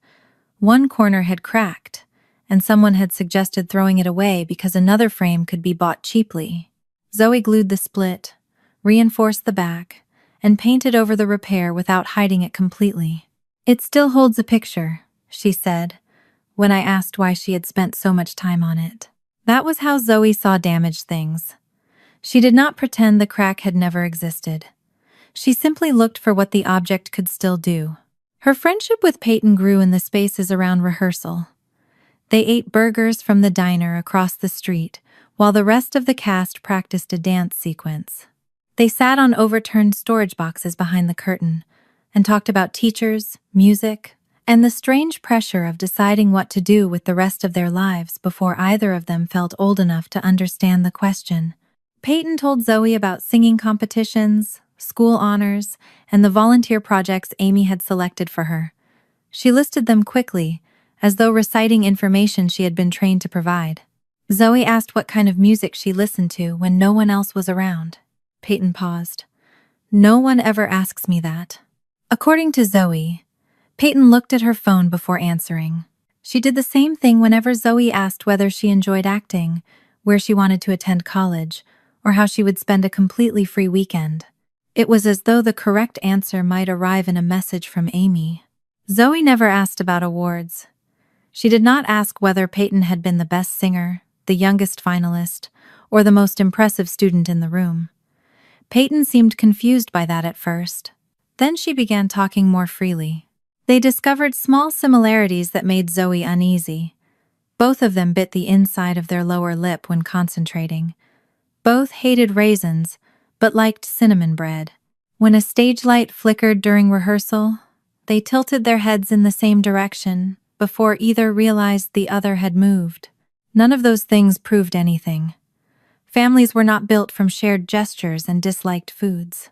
One corner had cracked, and someone had suggested throwing it away because another frame could be bought cheaply. Zoe glued the split, reinforced the back, and painted over the repair without hiding it completely. It still holds a picture, she said, when I asked why she had spent so much time on it. That was how Zoe saw damaged things. She did not pretend the crack had never existed. She simply looked for what the object could still do. Her friendship with Peyton grew in the spaces around rehearsal. They ate burgers from the diner across the street, while the rest of the cast practiced a dance sequence. They sat on overturned storage boxes behind the curtain and talked about teachers, music, and the strange pressure of deciding what to do with the rest of their lives before either of them felt old enough to understand the question. Peyton told Zoe about singing competitions, school honors, and the volunteer projects Amy had selected for her. She listed them quickly, as though reciting information she had been trained to provide. Zoe asked what kind of music she listened to when no one else was around. Peyton paused. No one ever asks me that. According to Zoe, Peyton looked at her phone before answering. She did the same thing whenever Zoe asked whether she enjoyed acting, where she wanted to attend college, or how she would spend a completely free weekend. It was as though the correct answer might arrive in a message from Amy. Zoe never asked about awards. She did not ask whether Peyton had been the best singer, the youngest finalist, or the most impressive student in the room. Peyton seemed confused by that at first. Then she began talking more freely. They discovered small similarities that made Zoe uneasy. Both of them bit the inside of their lower lip when concentrating. Both hated raisins, but liked cinnamon bread. When a stage light flickered during rehearsal, they tilted their heads in the same direction before either realized the other had moved. None of those things proved anything. Families were not built from shared gestures and disliked foods.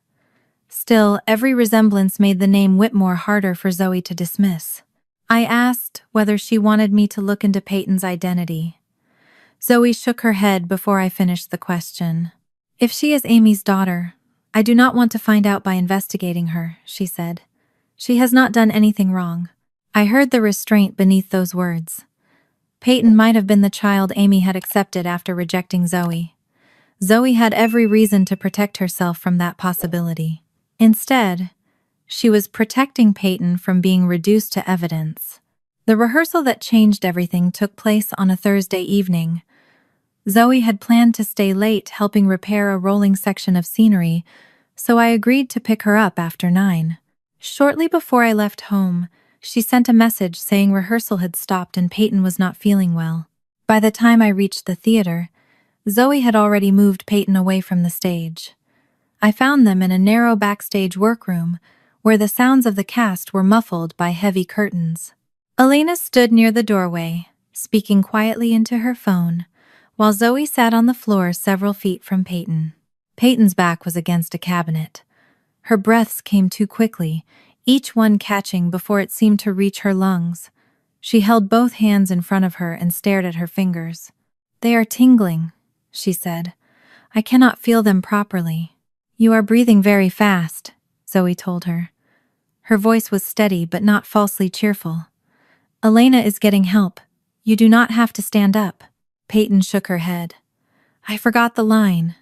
Still, every resemblance made the name Whitmore harder for Zoe to dismiss. I asked whether she wanted me to look into Peyton's identity. Zoe shook her head before I finished the question. If she is Amy's daughter, I do not want to find out by investigating her, she said. She has not done anything wrong. I heard the restraint beneath those words. Peyton might have been the child Amy had accepted after rejecting Zoe. Zoe had every reason to protect herself from that possibility. Instead, she was protecting Peyton from being reduced to evidence. The rehearsal that changed everything took place on a Thursday evening. Zoe had planned to stay late helping repair a rolling section of scenery, so I agreed to pick her up after 9. Shortly before I left home, she sent a message saying rehearsal had stopped and Peyton was not feeling well. By the time I reached the theater, Zoe had already moved Peyton away from the stage. I found them in a narrow backstage workroom, where the sounds of the cast were muffled by heavy curtains. Elena stood near the doorway, speaking quietly into her phone, while Zoe sat on the floor several feet from Peyton. Peyton's back was against a cabinet. Her breaths came too quickly, each one catching before it seemed to reach her lungs. She held both hands in front of her and stared at her fingers. "They are tingling," she said. "I cannot feel them properly." "You are breathing very fast," Zoe told her. Her voice was steady but not falsely cheerful. "Elena is getting help. You do not have to stand up." Peyton shook her head. "I forgot the line.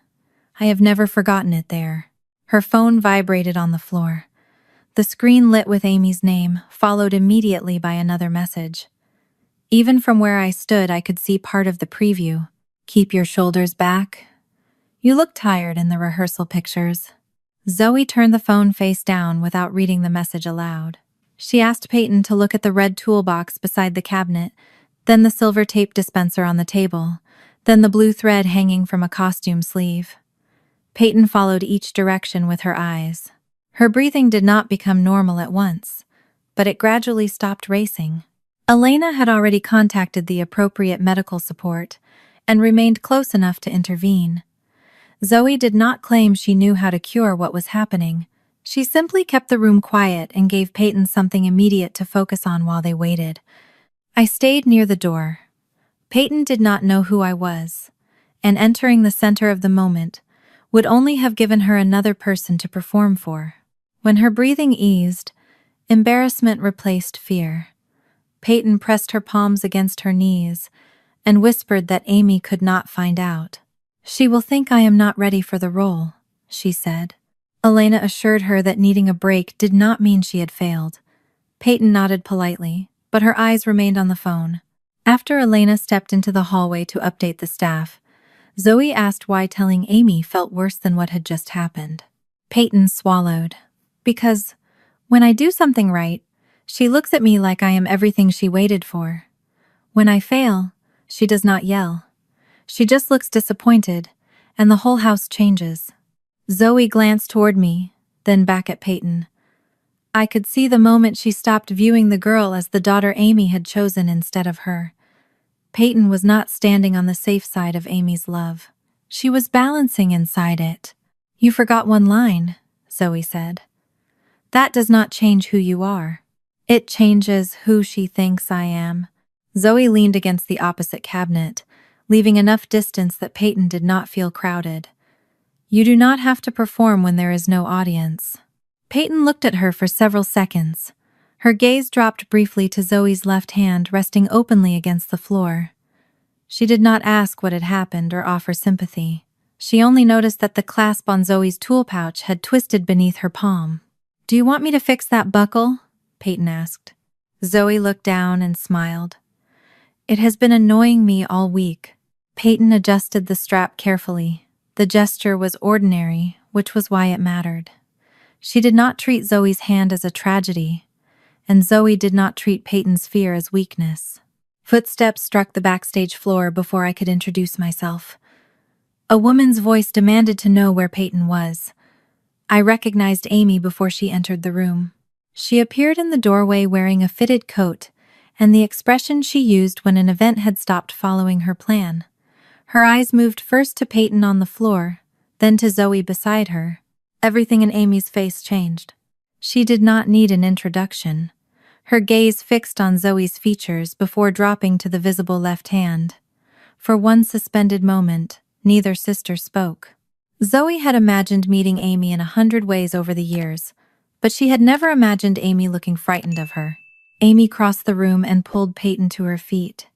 I have never forgotten it there." Her phone vibrated on the floor. The screen lit with Amy's name, followed immediately by another message. Even from where I stood, I could see part of the preview. "Keep your shoulders back. You look tired in the rehearsal pictures." Zoe turned the phone face down without reading the message aloud. She asked Peyton to look at the red toolbox beside the cabinet, then the silver tape dispenser on the table, then the blue thread hanging from a costume sleeve. Peyton followed each direction with her eyes. Her breathing did not become normal at once, but it gradually stopped racing. Elena had already contacted the appropriate medical support and remained close enough to intervene. Zoe did not claim she knew how to cure what was happening. She simply kept the room quiet and gave Peyton something immediate to focus on while they waited. I stayed near the door. Peyton did not know who I was, and entering the center of the moment would only have given her another person to perform for. When her breathing eased, embarrassment replaced fear. Peyton pressed her palms against her knees and whispered that Amy could not find out. "She will think I am not ready for the role," she said. Elena assured her that needing a break did not mean she had failed. Peyton nodded politely, but her eyes remained on the phone. After Elena stepped into the hallway to update the staff, Zoe asked why telling Amy felt worse than what had just happened. Peyton swallowed. "Because when I do something right, she looks at me like I am everything she waited for. When I fail, she does not yell. She just looks disappointed, and the whole house changes." Zoe glanced toward me, then back at Peyton. I could see the moment she stopped viewing the girl as the daughter Amy had chosen instead of her. Peyton was not standing on the safe side of Amy's love. She was balancing inside it. "You forgot one line," Zoe said. "That does not change who you are. It changes who she thinks I am." Zoe leaned against the opposite cabinet, leaving enough distance that Peyton did not feel crowded. "You do not have to perform when there is no audience." Peyton looked at her for several seconds, Her gaze dropped briefly to Zoe's left hand resting openly against the floor. She did not ask what had happened or offer sympathy. She only noticed that the clasp on Zoe's tool pouch had twisted beneath her palm. "Do you want me to fix that buckle?" Peyton asked. Zoe looked down and smiled. "It has been annoying me all week." Peyton adjusted the strap carefully. The gesture was ordinary, which was why it mattered. She did not treat Zoe's hand as a tragedy, and Zoe did not treat Peyton's fear as weakness. Footsteps struck the backstage floor before I could introduce myself. A woman's voice demanded to know where Peyton was. I recognized Amy before she entered the room. She appeared in the doorway wearing a fitted coat and the expression she used when an event had stopped following her plan. Her eyes moved first to Peyton on the floor, then to Zoe beside her. Everything in Amy's face changed. She did not need an introduction. Her gaze fixed on Zoe's features before dropping to the visible left hand. For one suspended moment, neither sister spoke. Zoe had imagined meeting Amy in 100 ways over the years, but she had never imagined Amy looking frightened of her. Amy crossed the room and pulled Peyton to her feet.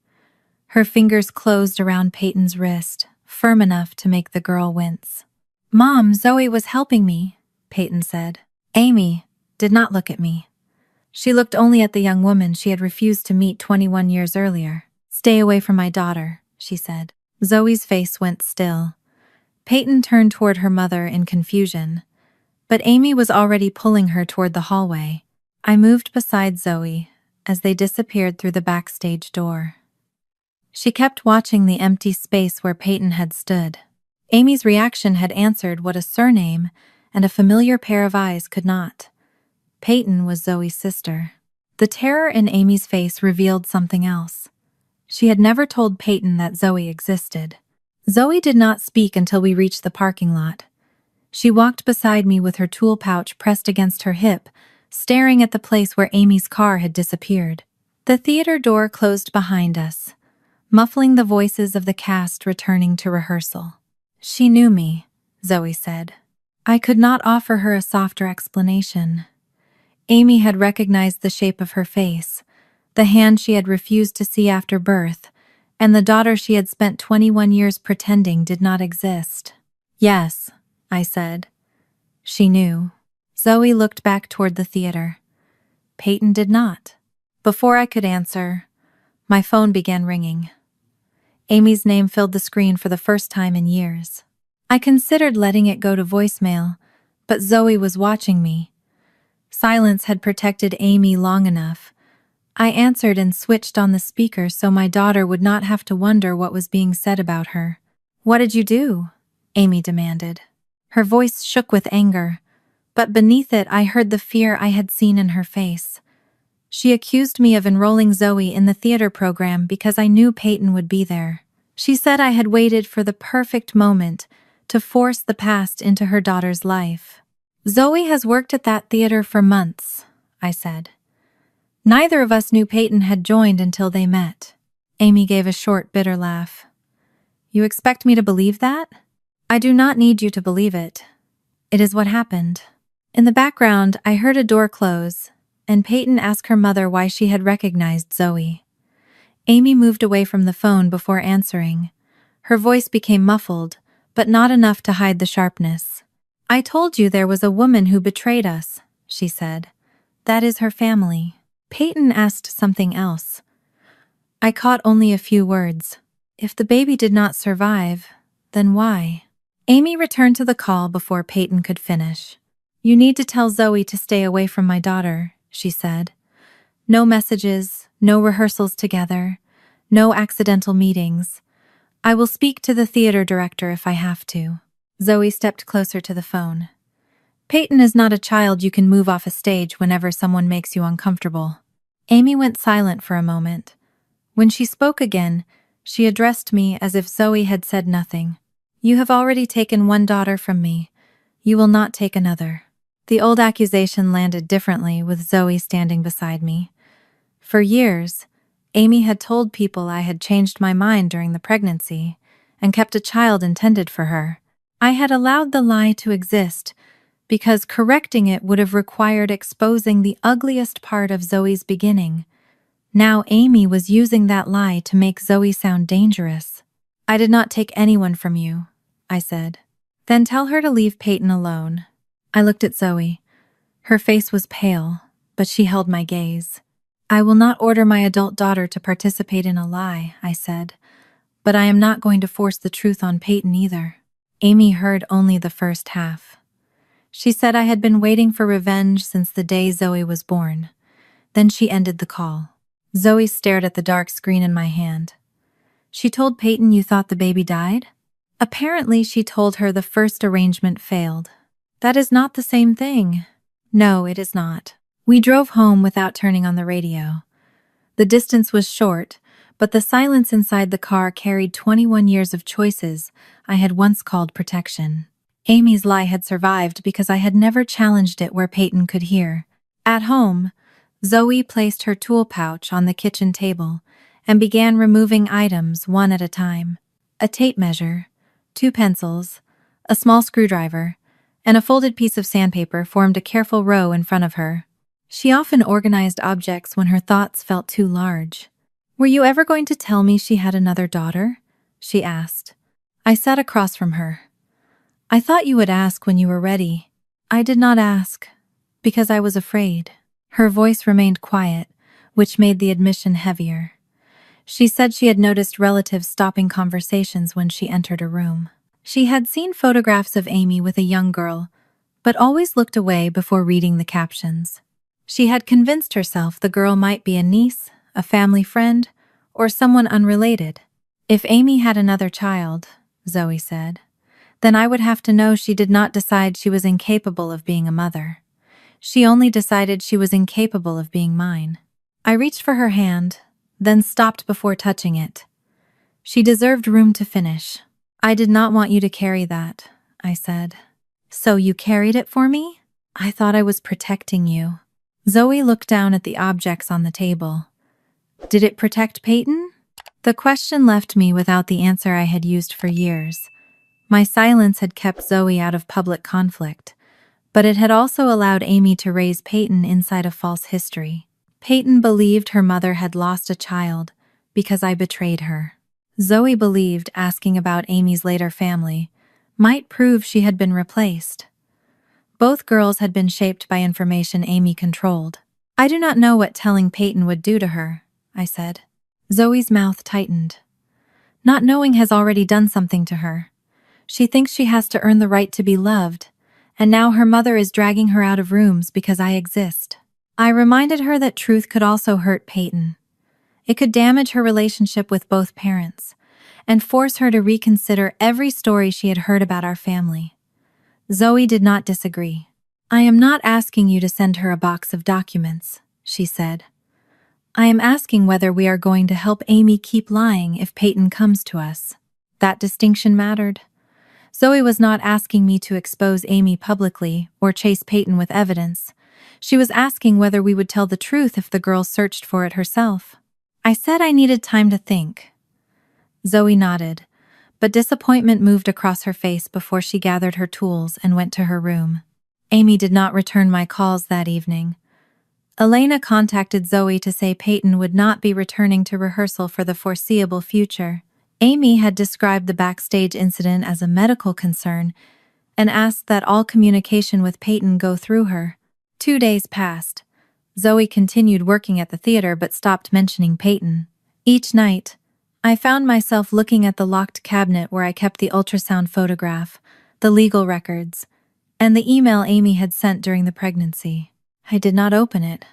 Her fingers closed around Peyton's wrist, firm enough to make the girl wince. "Mom, Zoe was helping me," Peyton said. Amy did not look at me. She looked only at the young woman she had refused to meet 21 years earlier. "Stay away from my daughter," she said. Zoe's face went still. Peyton turned toward her mother in confusion, but Amy was already pulling her toward the hallway. I moved beside Zoe as they disappeared through the backstage door. She kept watching the empty space where Peyton had stood. Amy's reaction had answered what a surname and a familiar pair of eyes could not. Peyton was Zoe's sister. The terror in Amy's face revealed something else. She had never told Peyton that Zoe existed. Zoe did not speak until we reached the parking lot. She walked beside me with her tool pouch pressed against her hip, staring at the place where Amy's car had disappeared. The theater door closed behind us, muffling the voices of the cast returning to rehearsal. "She knew me," Zoe said. I could not offer her a softer explanation. Amy had recognized the shape of her face, the hand she had refused to see after birth, and the daughter she had spent 21 years pretending did not exist. "Yes," I said. "She knew." Zoe looked back toward the theater. Peyton did not. Before I could answer, my phone began ringing. Amy's name filled the screen for the first time in years. I considered letting it go to voicemail, but Zoe was watching me. Silence had protected Amy long enough. I answered and switched on the speaker so my daughter would not have to wonder what was being said about her. "What did you do?" Amy demanded. Her voice shook with anger, but beneath it I heard the fear I had seen in her face. She accused me of enrolling Zoe in the theater program because I knew Peyton would be there. She said I had waited for the perfect moment to force the past into her daughter's life. "Zoe has worked at that theater for months," I said. "Neither of us knew Peyton had joined until they met." Amy gave a short, bitter laugh. "You expect me to believe that?" "I do not need you to believe it. It is what happened." In the background, I heard a door close, and Peyton asked her mother why she had recognized Zoe. Amy moved away from the phone before answering. Her voice became muffled, but not enough to hide the sharpness. "I told you there was a woman who betrayed us," she said. "That is her family." Peyton asked something else. I caught only a few words. "If the baby did not survive, then why?" Amy returned to the call before Peyton could finish. "You need to tell Zoe to stay away from my daughter," she said. "No messages, no rehearsals together, no accidental meetings. I will speak to the theater director if I have to." Zoe stepped closer to the phone. "Peyton is not a child you can move off a stage whenever someone makes you uncomfortable." Amy went silent for a moment. When she spoke again, she addressed me as if Zoe had said nothing. "You have already taken one daughter from me. You will not take another." The old accusation landed differently with Zoe standing beside me. For years, Amy had told people I had changed my mind during the pregnancy and kept a child intended for her. I had allowed the lie to exist because correcting it would have required exposing the ugliest part of Zoe's beginning. Now Amy was using that lie to make Zoe sound dangerous. "I did not take anyone from you," I said. "Then tell her to leave Peyton alone." I looked at Zoe. Her face was pale, but she held my gaze. "I will not order my adult daughter to participate in a lie," I said, "but I am not going to force the truth on Peyton either." Amy heard only the first half. She said I had been waiting for revenge since the day Zoe was born. Then she ended the call. Zoe stared at the dark screen in my hand. "She told Peyton you thought the baby died?" "Apparently she told her the first arrangement failed." "That is not the same thing." "No, it is not." We drove home without turning on the radio. The distance was short, but the silence inside the car carried 21 years of choices I had once called protection. Amy's lie had survived because I had never challenged it where Peyton could hear. At home, Zoe placed her tool pouch on the kitchen table and began removing items one at a time. A tape measure, 2 pencils, a small screwdriver, and a folded piece of sandpaper formed a careful row in front of her. She often organized objects when her thoughts felt too large. "Were you ever going to tell me she had another daughter?" she asked. I sat across from her. "I thought you would ask when you were ready." "I did not ask, because I was afraid." Her voice remained quiet, which made the admission heavier. She said she had noticed relatives stopping conversations when she entered a room. She had seen photographs of Amy with a young girl, but always looked away before reading the captions. She had convinced herself the girl might be a niece, a family friend, or someone unrelated. "If Amy had another child," Zoe said, "then I would have to know she did not decide she was incapable of being a mother. She only decided she was incapable of being mine." I reached for her hand, then stopped before touching it. She deserved room to finish. "I did not want you to carry that," I said. "So you carried it for me?" "I thought I was protecting you." Zoe looked down at the objects on the table. "Did it protect Peyton?" The question left me without the answer I had used for years. My silence had kept Zoe out of public conflict, but it had also allowed Amy to raise Peyton inside a false history. Peyton believed her mother had lost a child because I betrayed her. Zoe believed asking about Amy's later family might prove she had been replaced. Both girls had been shaped by information Amy controlled. "I do not know what telling Peyton would do to her," I said. Zoe's mouth tightened. "Not knowing has already done something to her. She thinks she has to earn the right to be loved, and now her mother is dragging her out of rooms because I exist." I reminded her that truth could also hurt Peyton. It could damage her relationship with both parents and force her to reconsider every story she had heard about our family. Zoe did not disagree. "I am not asking you to send her a box of documents," she said. "I am asking whether we are going to help Amy keep lying if Peyton comes to us." That distinction mattered. Zoe was not asking me to expose Amy publicly or chase Peyton with evidence. She was asking whether we would tell the truth if the girl searched for it herself. I said I needed time to think. Zoe nodded, but disappointment moved across her face before she gathered her tools and went to her room. Amy did not return my calls that evening. Elena contacted Zoe to say Peyton would not be returning to rehearsal for the foreseeable future. Amy had described the backstage incident as a medical concern and asked that all communication with Peyton go through her. 2 days passed. Zoe continued working at the theater but stopped mentioning Peyton. Each night, I found myself looking at the locked cabinet where I kept the ultrasound photograph, the legal records, and the email Amy had sent during the pregnancy. I did not open it.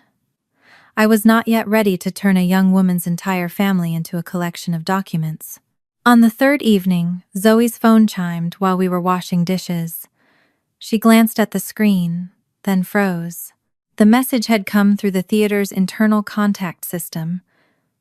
I was not yet ready to turn a young woman's entire family into a collection of documents. On the 3rd evening, Zoe's phone chimed while we were washing dishes. She glanced at the screen, then froze. The message had come through the theater's internal contact system.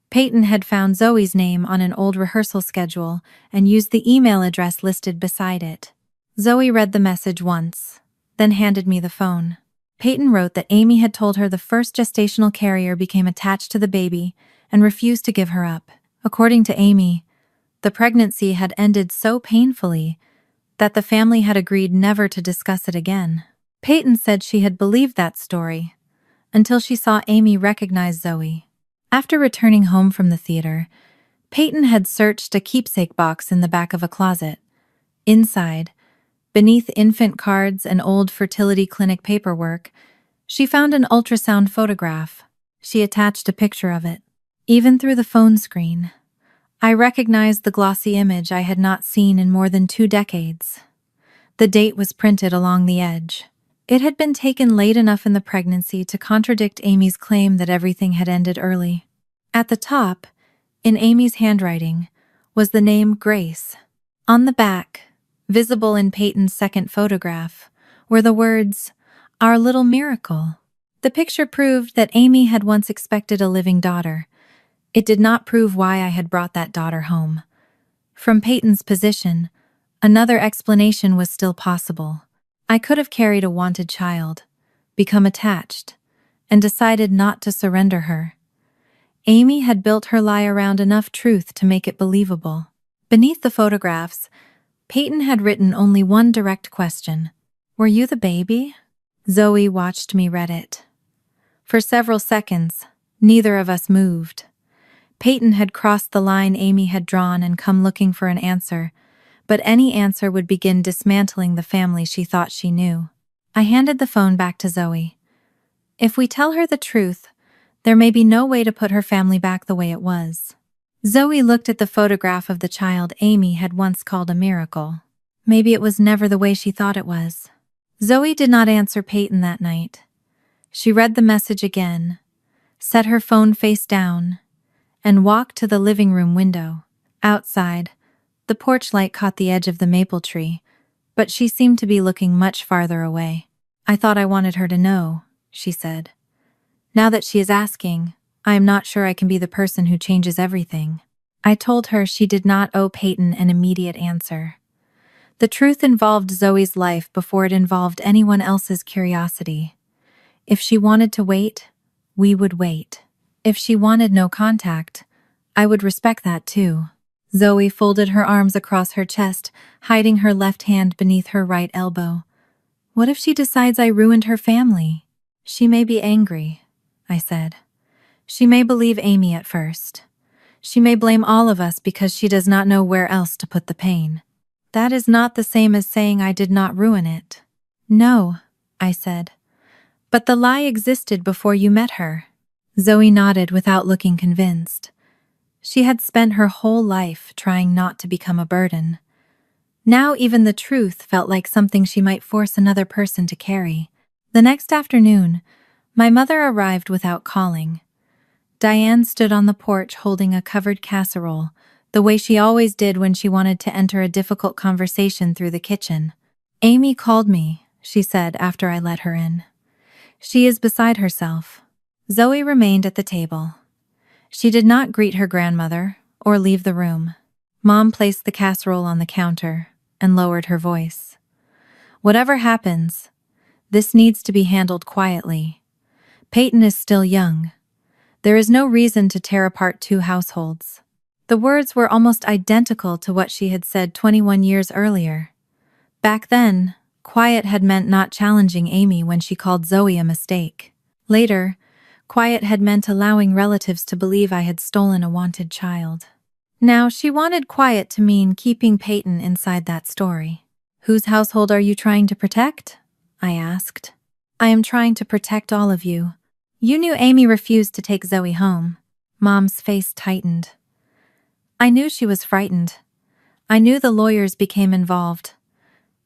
Peyton had found Zoe's name on an old rehearsal schedule and used the email address listed beside it. Zoe read the message once, then handed me the phone. Peyton wrote that Amy had told her the first gestational carrier became attached to the baby and refused to give her up. According to Amy, the pregnancy had ended so painfully that the family had agreed never to discuss it again. Peyton said she had believed that story until she saw Amy recognize Zoe. After returning home from the theater, Peyton had searched a keepsake box in the back of a closet. Inside, beneath infant cards and old fertility clinic paperwork, she found an ultrasound photograph. She attached a picture of it. Even through the phone screen, I recognized the glossy image I had not seen in more than 2 decades. The date was printed along the edge. It had been taken late enough in the pregnancy to contradict Amy's claim that everything had ended early. At the top, in Amy's handwriting, was the name Grace. On the back, visible in Peyton's second photograph, were the words, "Our little miracle." The picture proved that Amy had once expected a living daughter. It did not prove why I had brought that daughter home. From Peyton's position, another explanation was still possible. I could have carried a wanted child, become attached, and decided not to surrender her. Amy had built her lie around enough truth to make it believable. Beneath the photographs, Peyton had written only one direct question. "Were you the baby?" Zoe watched me read it. For several seconds, neither of us moved. Peyton had crossed the line Amy had drawn and come looking for an answer, but any answer would begin dismantling the family she thought she knew. I handed the phone back to Zoe. If we tell her the truth, there may be no way to put her family back the way it was. Zoe looked at the photograph of the child Amy had once called a miracle. Maybe it was never the way she thought it was. Zoe did not answer Peyton that night. She read the message again, set her phone face down, and walked to the living room window. Outside, the porch light caught the edge of the maple tree, but she seemed to be looking much farther away. "I thought I wanted her to know," she said. "Now that she is asking, I am not sure I can be the person who changes everything." I told her she did not owe Peyton an immediate answer. The truth involved Zoe's life before it involved anyone else's curiosity. If she wanted to wait, we would wait. If she wanted no contact, I would respect that too. Zoe folded her arms across her chest, hiding her left hand beneath her right elbow. "What if she decides I ruined her family?" "She may be angry," I said. "She may believe Amy at first. She may blame all of us because she does not know where else to put the pain. That is not the same as saying I did not ruin it." "No," I said. "But the lie existed before you met her." Zoe nodded without looking convinced. She had spent her whole life trying not to become a burden. Now even the truth felt like something she might force another person to carry. The next afternoon, my mother arrived without calling. Diane stood on the porch holding a covered casserole, the way she always did when she wanted to enter a difficult conversation through the kitchen. "Amy called me," she said after I let her in. "She is beside herself." Zoe remained at the table. She did not greet her grandmother or leave the room. Mom placed the casserole on the counter and lowered her voice. "Whatever happens, this needs to be handled quietly. Peyton is still young. There is no reason to tear apart 2 households." The words were almost identical to what she had said 21 years earlier. Back then, quiet had meant not challenging Amy when she called Zoe a mistake. Later, quiet had meant allowing relatives to believe I had stolen a wanted child. Now she wanted quiet to mean keeping Peyton inside that story. "Whose household are you trying to protect?" I asked. "I am trying to protect all of you. You knew Amy refused to take Zoe home." Mom's face tightened. I knew she was frightened. I knew the lawyers became involved.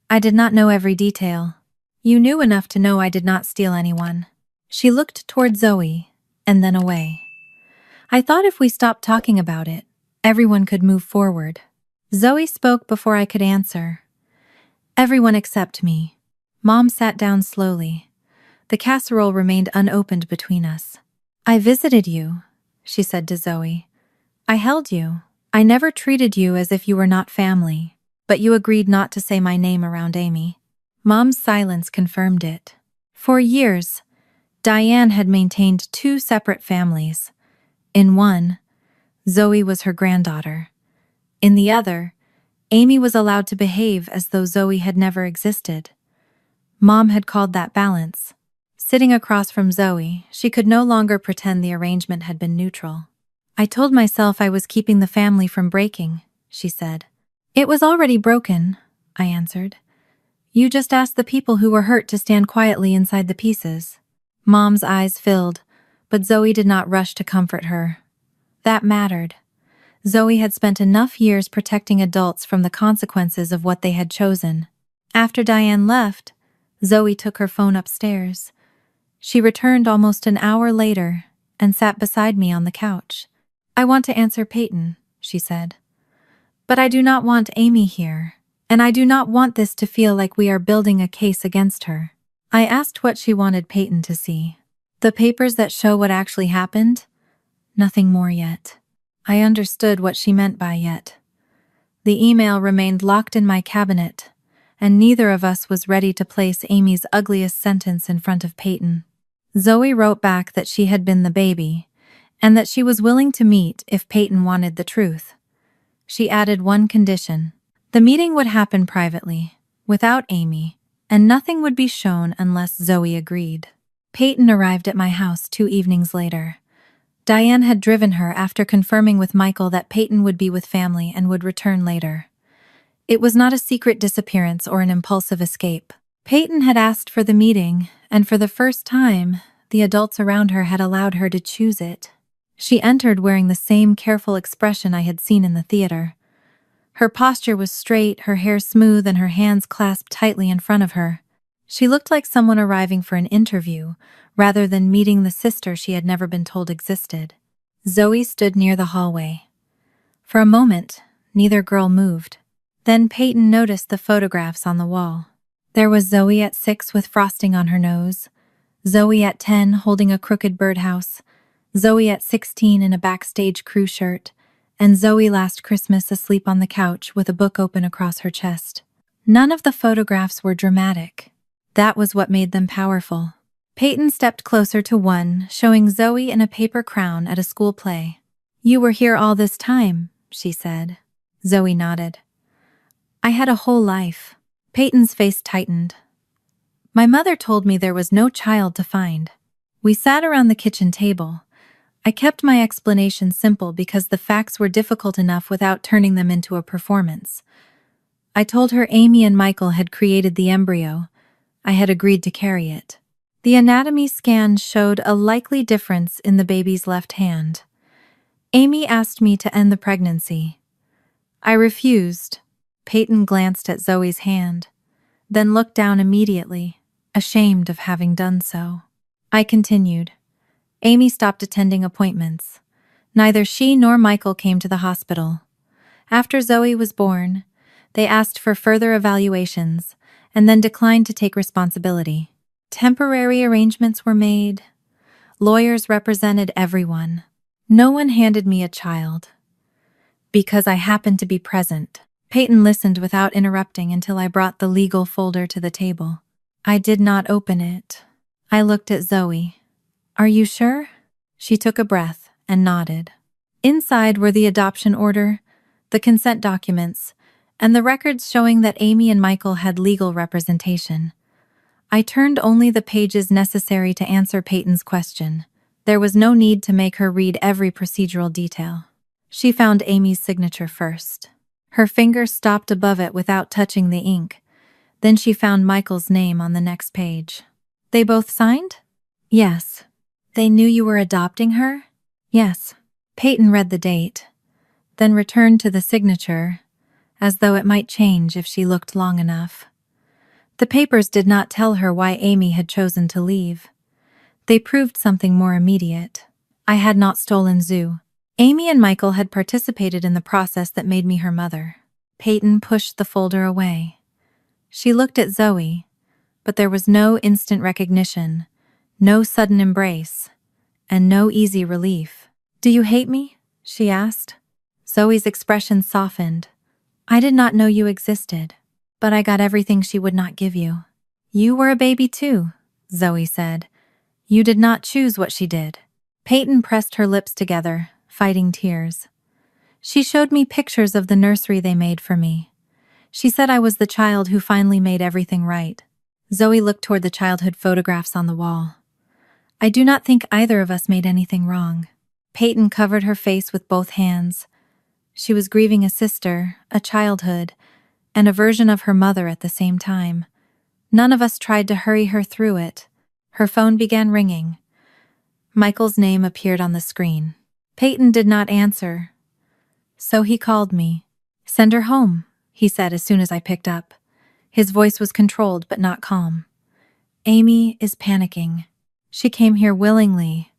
I did not know every detail. "You knew enough to know I did not steal anyone." She looked toward Zoe, and then away. "I thought if we stopped talking about it, everyone could move forward." Zoe spoke before I could answer. "Everyone except me." Mom sat down slowly. The casserole remained unopened between us. "I visited you," she said to Zoe. "I held you. I never treated you as if you were not family, but you agreed not to say my name around Amy." Mom's silence confirmed it. For years, Diane had maintained 2 separate families. In one, Zoe was her granddaughter. In the other, Amy was allowed to behave as though Zoe had never existed. Mom had called that balance. Sitting across from Zoe, she could no longer pretend the arrangement had been neutral. I told myself I was keeping the family from breaking, she said. It was already broken, I answered. You just asked the people who were hurt to stand quietly inside the pieces. Mom's eyes filled, but Zoe did not rush to comfort her. That mattered. Zoe had spent enough years protecting adults from the consequences of what they had chosen. After Diane left, Zoe took her phone upstairs. She returned almost an hour later and sat beside me on the couch. I want to answer Peyton, she said. But I do not want Amy here, and I do not want this to feel like we are building a case against her. I asked what she wanted Peyton to see. The papers that show what actually happened? Nothing more yet. I understood what she meant by yet. The email remained locked in my cabinet, and neither of us was ready to place Amy's ugliest sentence in front of Peyton. Zoe wrote back that she had been the baby, and that she was willing to meet if Peyton wanted the truth. She added one condition. The meeting would happen privately, without Amy, and nothing would be shown unless Zoe agreed. Peyton arrived at my house 2 evenings later. Diane had driven her after confirming with Michael that Peyton would be with family and would return later. It was not a secret disappearance or an impulsive escape. Peyton had asked for the meeting, and for the first time, the adults around her had allowed her to choose it. She entered wearing the same careful expression I had seen in the theater. Her posture was straight, her hair smooth, and her hands clasped tightly in front of her. She looked like someone arriving for an interview, rather than meeting the sister she had never been told existed. Zoe stood near the hallway. For a moment, neither girl moved. Then Peyton noticed the photographs on the wall. There was Zoe at 6 with frosting on her nose, Zoe at 10 holding a crooked birdhouse, Zoe at 16 in a backstage crew shirt, and Zoe last Christmas asleep on the couch with a book open across her chest. None of the photographs were dramatic. That was what made them powerful. Peyton stepped closer to one, showing Zoe in a paper crown at a school play. "You were here all this time," she said. Zoe nodded. "I had a whole life." Peyton's face tightened. "My mother told me there was no child to find." We sat around the kitchen table. I kept my explanation simple because the facts were difficult enough without turning them into a performance. I told her Amy and Michael had created the embryo. I had agreed to carry it. The anatomy scan showed a likely difference in the baby's left hand. Amy asked me to end the pregnancy. I refused. Peyton glanced at Zoe's hand, then looked down immediately, ashamed of having done so. I continued. Amy stopped attending appointments. Neither she nor Michael came to the hospital. After Zoe was born, they asked for further evaluations and then declined to take responsibility. Temporary arrangements were made. Lawyers represented everyone. No one handed me a child. Because I happened to be present. Peyton listened without interrupting until I brought the legal folder to the table. I did not open it. I looked at Zoe. "Are you sure?" She took a breath and nodded. Inside were the adoption order, the consent documents, and the records showing that Amy and Michael had legal representation. I turned only the pages necessary to answer Peyton's question. There was no need to make her read every procedural detail. She found Amy's signature first. Her finger stopped above it without touching the ink. Then she found Michael's name on the next page. "They both signed?" "Yes." "They knew you were adopting her?" "Yes." Peyton read the date, then returned to the signature, as though it might change if she looked long enough. The papers did not tell her why Amy had chosen to leave. They proved something more immediate. I had not stolen Zoo. Amy and Michael had participated in the process that made me her mother. Peyton pushed the folder away. She looked at Zoe, but there was no instant recognition, no sudden embrace, and no easy relief. "Do you hate me?" she asked. Zoe's expression softened. "I did not know you existed, but I got everything she would not give you." "You were a baby too," Zoe said. "You did not choose what she did." Peyton pressed her lips together, fighting tears. She showed me pictures of the nursery they made for me. She said I was the child who finally made everything right. Zoe looked toward the childhood photographs on the wall. I do not think either of us made anything wrong. Peyton covered her face with both hands. She was grieving a sister, a childhood, and a version of her mother at the same time. None of us tried to hurry her through it. Her phone began ringing. Michael's name appeared on the screen. Peyton did not answer, so he called me. Send her home, he said as soon as I picked up. His voice was controlled but not calm. Amy is panicking. She came here willingly,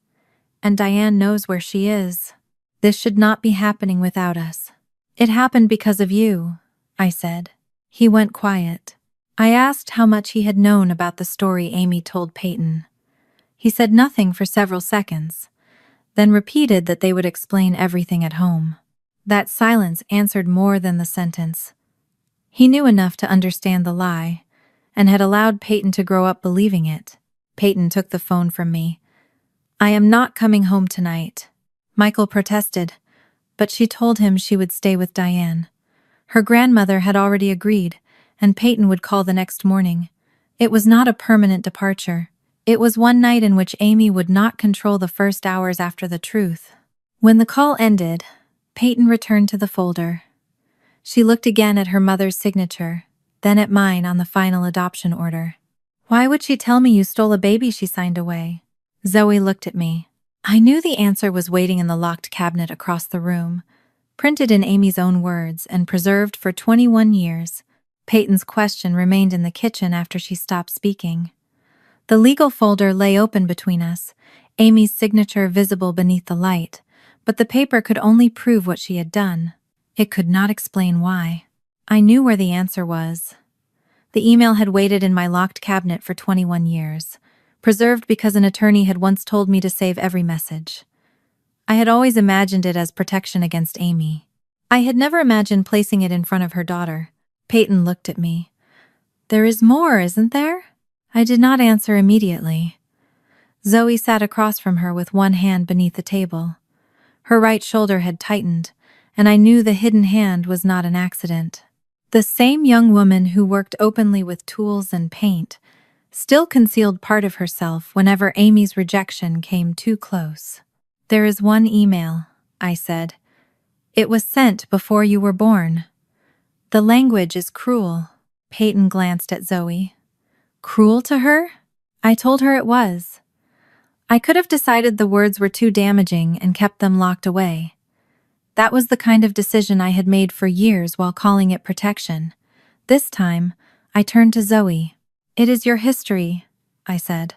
and Diane knows where she is. This should not be happening without us. It happened because of you, I said. He went quiet. I asked how much he had known about the story Amy told Peyton. He said nothing for several seconds, then repeated that they would explain everything at home. That silence answered more than the sentence. He knew enough to understand the lie, and had allowed Peyton to grow up believing it. Peyton took the phone from me. I am not coming home tonight. Michael protested, but she told him she would stay with Diane. Her grandmother had already agreed, and Peyton would call the next morning. It was not a permanent departure. It was one night in which Amy would not control the first hours after the truth. When the call ended, Peyton returned to the folder. She looked again at her mother's signature, then at mine on the final adoption order. Why would she tell me you stole a baby she signed away? Zoe looked at me. I knew the answer was waiting in the locked cabinet across the room, printed in Amy's own words and preserved for 21 years. Peyton's question remained in the kitchen after she stopped speaking. The legal folder lay open between us, Amy's signature visible beneath the light, but the paper could only prove what she had done. It could not explain why. I knew where the answer was. The email had waited in my locked cabinet for 21 years, preserved because an attorney had once told me to save every message. I had always imagined it as protection against Amy. I had never imagined placing it in front of her daughter. Peyton looked at me. There is more, isn't there? I did not answer immediately. Zoe sat across from her with one hand beneath the table. Her right shoulder had tightened, and I knew the hidden hand was not an accident. The same young woman who worked openly with tools and paint still concealed part of herself whenever Amy's rejection came too close. There is one email, I said. It was sent before you were born. The language is cruel. Peyton glanced at Zoe. Cruel to her? I told her it was. I could have decided the words were too damaging and kept them locked away. That was the kind of decision I had made for years while calling it protection. This time, I turned to Zoe. It is your history, I said.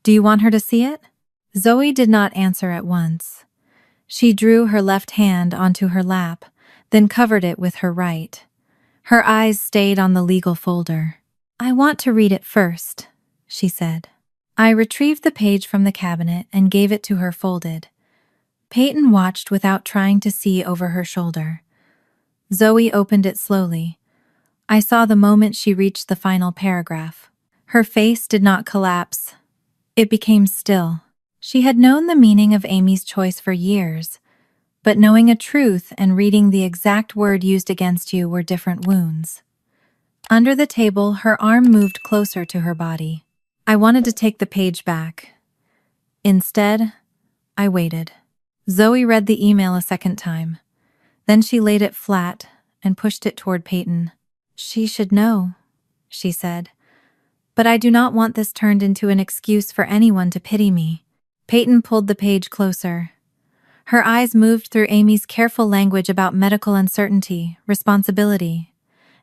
Do you want her to see it? Zoe did not answer at once. She drew her left hand onto her lap, then covered it with her right. Her eyes stayed on the legal folder. I want to read it first, she said. I retrieved the page from the cabinet and gave it to her folded. Peyton watched without trying to see over her shoulder. Zoe opened it slowly. I saw the moment she reached the final paragraph. Her face did not collapse. It became still. She had known the meaning of Amy's choice for years, but knowing a truth and reading the exact word used against you were different wounds. Under the table, her arm moved closer to her body. I wanted to take the page back. Instead, I waited. Zoe read the email a second time. Then she laid it flat and pushed it toward Peyton. She should know, she said. But I do not want this turned into an excuse for anyone to pity me. Peyton pulled the page closer. Her eyes moved through Amy's careful language about medical uncertainty, responsibility,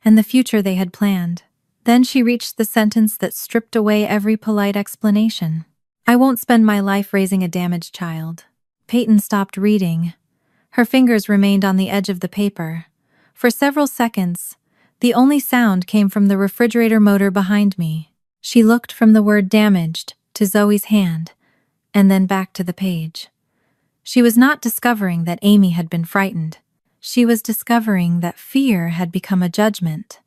and the future they had planned. Then she reached the sentence that stripped away every polite explanation. I won't spend my life raising a damaged child. Peyton stopped reading. Her fingers remained on the edge of the paper. For several seconds, the only sound came from the refrigerator motor behind me. She looked from the word damaged to Zoe's hand, and then back to the page. She was not discovering that Amy had been frightened. She was discovering that fear had become a judgment,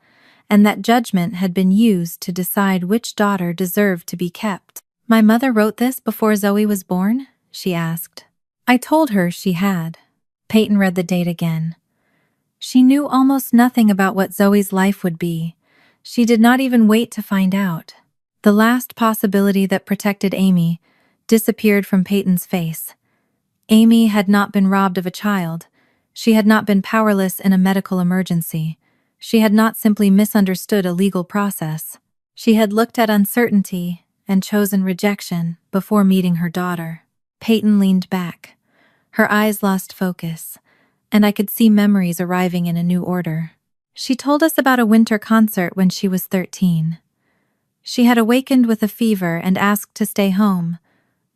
and that judgment had been used to decide which daughter deserved to be kept. My mother wrote this before Zoe was born? She asked. I told her she had. Peyton read the date again. She knew almost nothing about what Zoe's life would be. She did not even wait to find out. The last possibility that protected Amy disappeared from Peyton's face. Amy had not been robbed of a child. She had not been powerless in a medical emergency. She had not simply misunderstood a legal process. She had looked at uncertainty and chosen rejection before meeting her daughter. Peyton leaned back. Her eyes lost focus, and I could see memories arriving in a new order. She told us about a winter concert when she was 13. She had awakened with a fever and asked to stay home,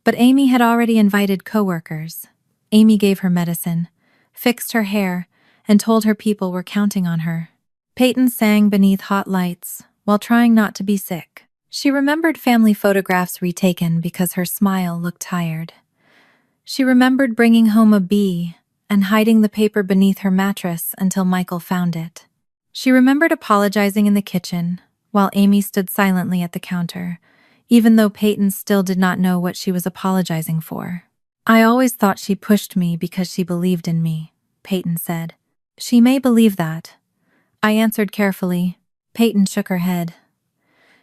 but Amy had already invited coworkers. Amy gave her medicine, fixed her hair, and told her people were counting on her. Peyton sang beneath hot lights while trying not to be sick. She remembered family photographs retaken because her smile looked tired. She remembered bringing home a bee and hiding the paper beneath her mattress until Michael found it. She remembered apologizing in the kitchen while Amy stood silently at the counter, even though Peyton still did not know what she was apologizing for. "I always thought she pushed me because she believed in me," Peyton said. "She may believe that," I answered carefully. Peyton shook her head.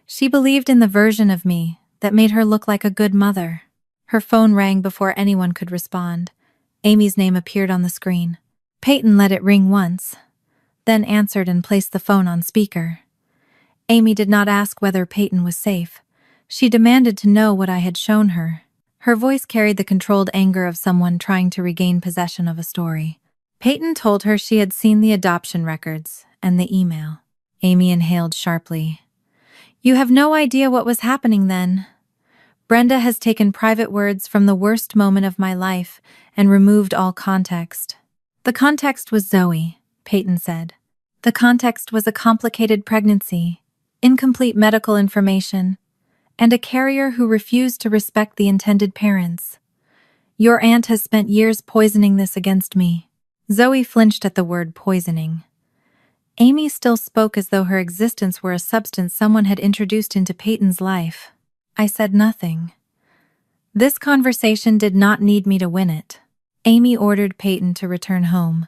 "She believed in the version of me that made her look like a good mother." Her phone rang before anyone could respond. Amy's name appeared on the screen. Peyton let it ring once, then answered and placed the phone on speaker. Amy did not ask whether Peyton was safe. She demanded to know what I had shown her. Her voice carried the controlled anger of someone trying to regain possession of a story. Peyton told her she had seen the adoption records and the email. Amy inhaled sharply. "You have no idea what was happening then. Brenda has taken private words from the worst moment of my life and removed all context." "The context was Zoe," Peyton said. "The context was a complicated pregnancy, incomplete medical information, and a carrier who refused to respect the intended parents. Your aunt has spent years poisoning this against me." Zoe flinched at the word poisoning. Amy still spoke as though her existence were a substance someone had introduced into Peyton's life. I said nothing. This conversation did not need me to win it. Amy ordered Peyton to return home.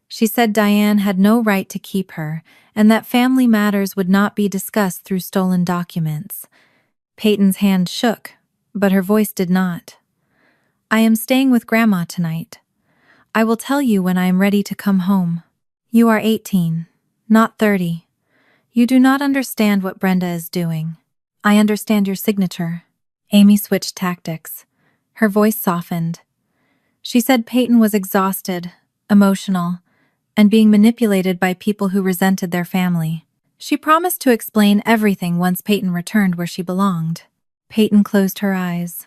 She said Diane had no right to keep her, and that family matters would not be discussed through stolen documents. Peyton's hand shook, but her voice did not. "I am staying with Grandma tonight. I will tell you when I am ready to come home. You are 18, not 30. You do not understand what Brenda is doing. I understand your signature." Amy switched tactics. Her voice softened. She said Peyton was exhausted, emotional, and being manipulated by people who resented their family. She promised to explain everything once Peyton returned where she belonged. Peyton closed her eyes.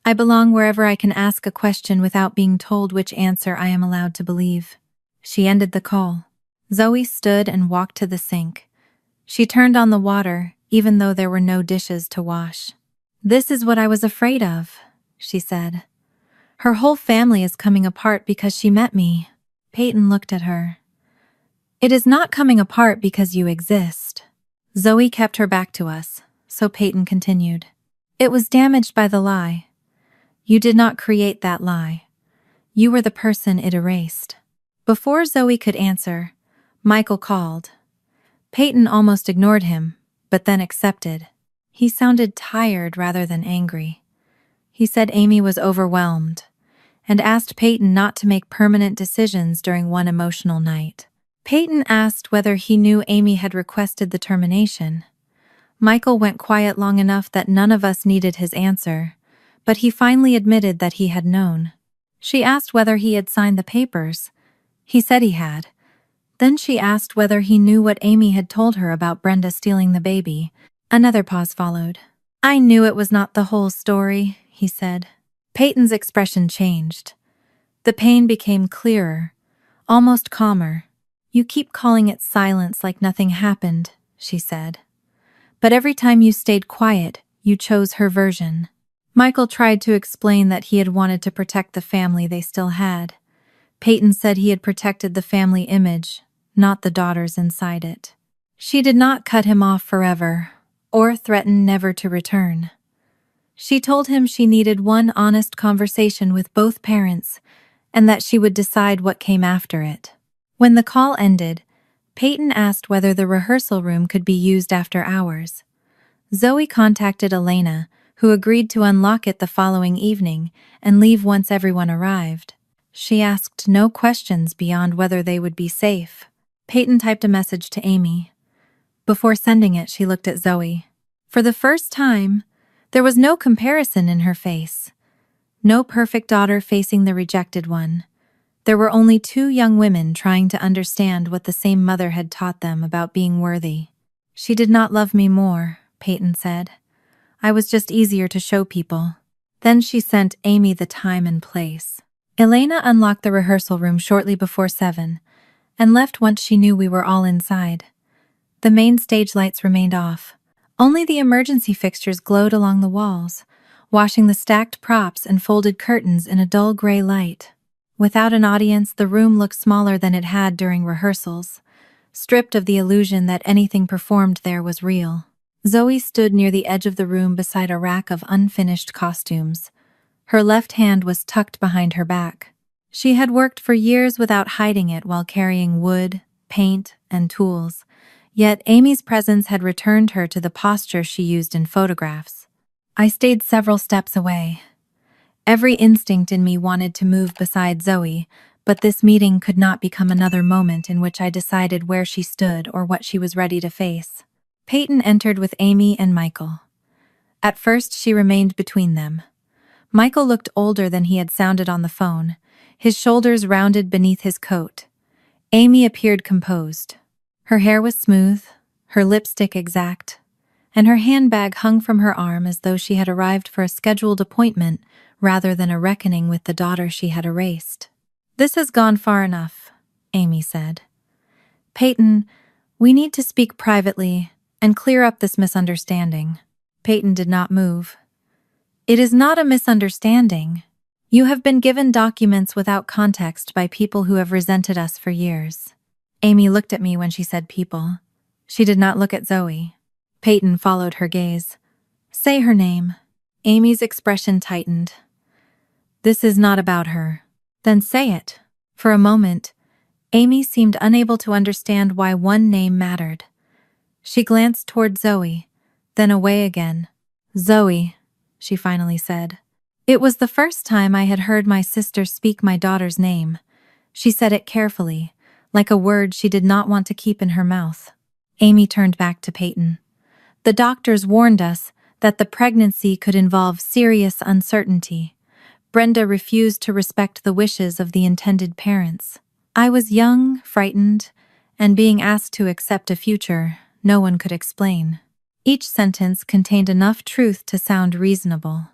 "I belong wherever I can ask a question without being told which answer I am allowed to believe." She ended the call. Zoe stood and walked to the sink. She turned on the water, even though there were no dishes to wash. "This is what I was afraid of," she said. "Her whole family is coming apart because she met me." Peyton looked at her. "It is not coming apart because you exist." Zoe kept her back to us, so Peyton continued. "It was damaged by the lie. You did not create that lie. You were the person it erased." Before Zoe could answer, Michael called. Peyton almost ignored him, but then accepted. He sounded tired rather than angry. He said Amy was overwhelmed and asked Peyton not to make permanent decisions during one emotional night. Peyton asked whether he knew Amy had requested the termination. Michael went quiet long enough that none of us needed his answer, but he finally admitted that he had known. She asked whether he had signed the papers. He said he had. Then she asked whether he knew what Amy had told her about Brenda stealing the baby. Another pause followed. "I knew it was not the whole story," he said. Peyton's expression changed. The pain became clearer, almost calmer. "You keep calling it silence like nothing happened," she said. "But every time you stayed quiet, you chose her version." Michael tried to explain that he had wanted to protect the family they still had. Peyton said he had protected the family image, not the daughters inside it. She did not cut him off forever, or threaten never to return. She told him she needed one honest conversation with both parents, and that she would decide what came after it. When the call ended, Peyton asked whether the rehearsal room could be used after hours. Zoe contacted Elena, who agreed to unlock it the following evening and leave once everyone arrived. She asked no questions beyond whether they would be safe. Peyton typed a message to Amy. Before sending it, she looked at Zoe. For the first time, there was no comparison in her face. No perfect daughter facing the rejected one. There were only two young women trying to understand what the same mother had taught them about being worthy. She did not love me more, Peyton said. I was just easier to show people. Then she sent Amy the time and place. Elena unlocked the rehearsal room shortly before 7 and left once she knew we were all inside. The main stage lights remained off. Only the emergency fixtures glowed along the walls, washing the stacked props and folded curtains in a dull gray light. Without an audience, the room looked smaller than it had during rehearsals, stripped of the illusion that anything performed there was real. Zoe stood near the edge of the room beside a rack of unfinished costumes. Her left hand was tucked behind her back. She had worked for years without hiding it while carrying wood, paint, and tools. Yet Amy's presence had returned her to the posture she used in photographs. I stayed several steps away. Every instinct in me wanted to move beside Zoe, but this meeting could not become another moment in which I decided where she stood or what she was ready to face. Peyton entered with Amy and Michael. At first, she remained between them. Michael looked older than he had sounded on the phone, his shoulders rounded beneath his coat. Amy appeared composed. Her hair was smooth, her lipstick exact, and her handbag hung from her arm as though she had arrived for a scheduled appointment rather than a reckoning with the daughter she had erased. "This has gone far enough," Amy said. "Peyton, we need to speak privately and clear up this misunderstanding." Peyton did not move. "It is not a misunderstanding. You have been given documents without context by people who have resented us for years." Amy looked at me when she said people. She did not look at Zoe. Peyton followed her gaze. "Say her name." Amy's expression tightened. "This is not about her." "Then say it." For a moment, Amy seemed unable to understand why one name mattered. She glanced toward Zoe, then away again. "Zoe," she finally said. It was the first time I had heard my sister speak my daughter's name. She said it carefully, like a word she did not want to keep in her mouth. Amy turned back to Peyton. "The doctors warned us that the pregnancy could involve serious uncertainty. Brenda refused to respect the wishes of the intended parents. I was young, frightened, and being asked to accept a future no one could explain." Each sentence contained enough truth to sound reasonable.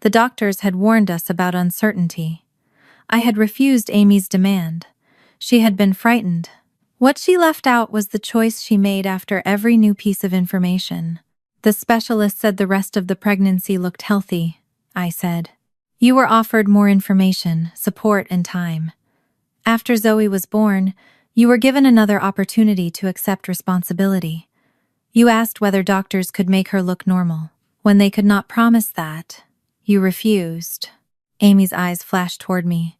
The doctors had warned us about uncertainty. I had refused Amy's demand. She had been frightened. What she left out was the choice she made after every new piece of information. "The specialist said the rest of the pregnancy looked healthy," I said. "You were offered more information, support, and time. After Zoe was born, you were given another opportunity to accept responsibility. You asked whether doctors could make her look normal. When they could not promise that, you refused." Amy's eyes flashed toward me.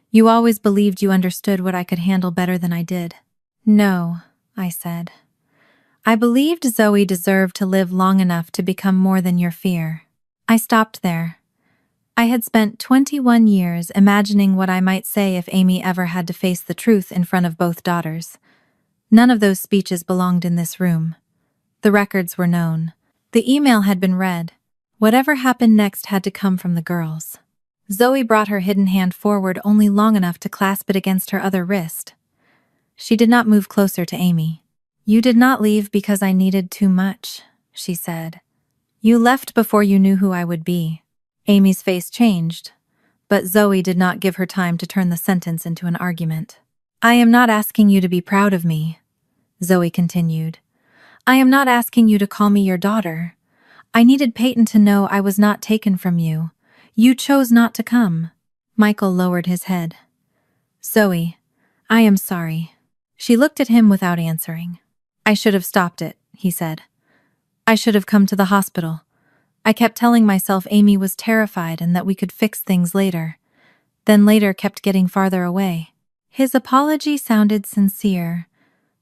"You always believed you understood what I could handle better than I did." "No," I said. "I believed Zoe deserved to live long enough to become more than your fear." I stopped there. I had spent 21 years imagining what I might say if Amy ever had to face the truth in front of both daughters. None of those speeches belonged in this room. The records were known. The email had been read. Whatever happened next had to come from the girls. Zoe brought her hidden hand forward only long enough to clasp it against her other wrist. She did not move closer to Amy. "You did not leave because I needed too much," she said. "You left before you knew who I would be." Amy's face changed, but Zoe did not give her time to turn the sentence into an argument. "I am not asking you to be proud of me," Zoe continued. "I am not asking you to call me your daughter. I needed Peyton to know I was not taken from you. You chose not to come." Michael lowered his head. "Zoe, I am sorry." She looked at him without answering. "I should have stopped it," he said. "I should have come to the hospital. I kept telling myself Amy was terrified and that we could fix things later. Then later kept getting farther away." His apology sounded sincere,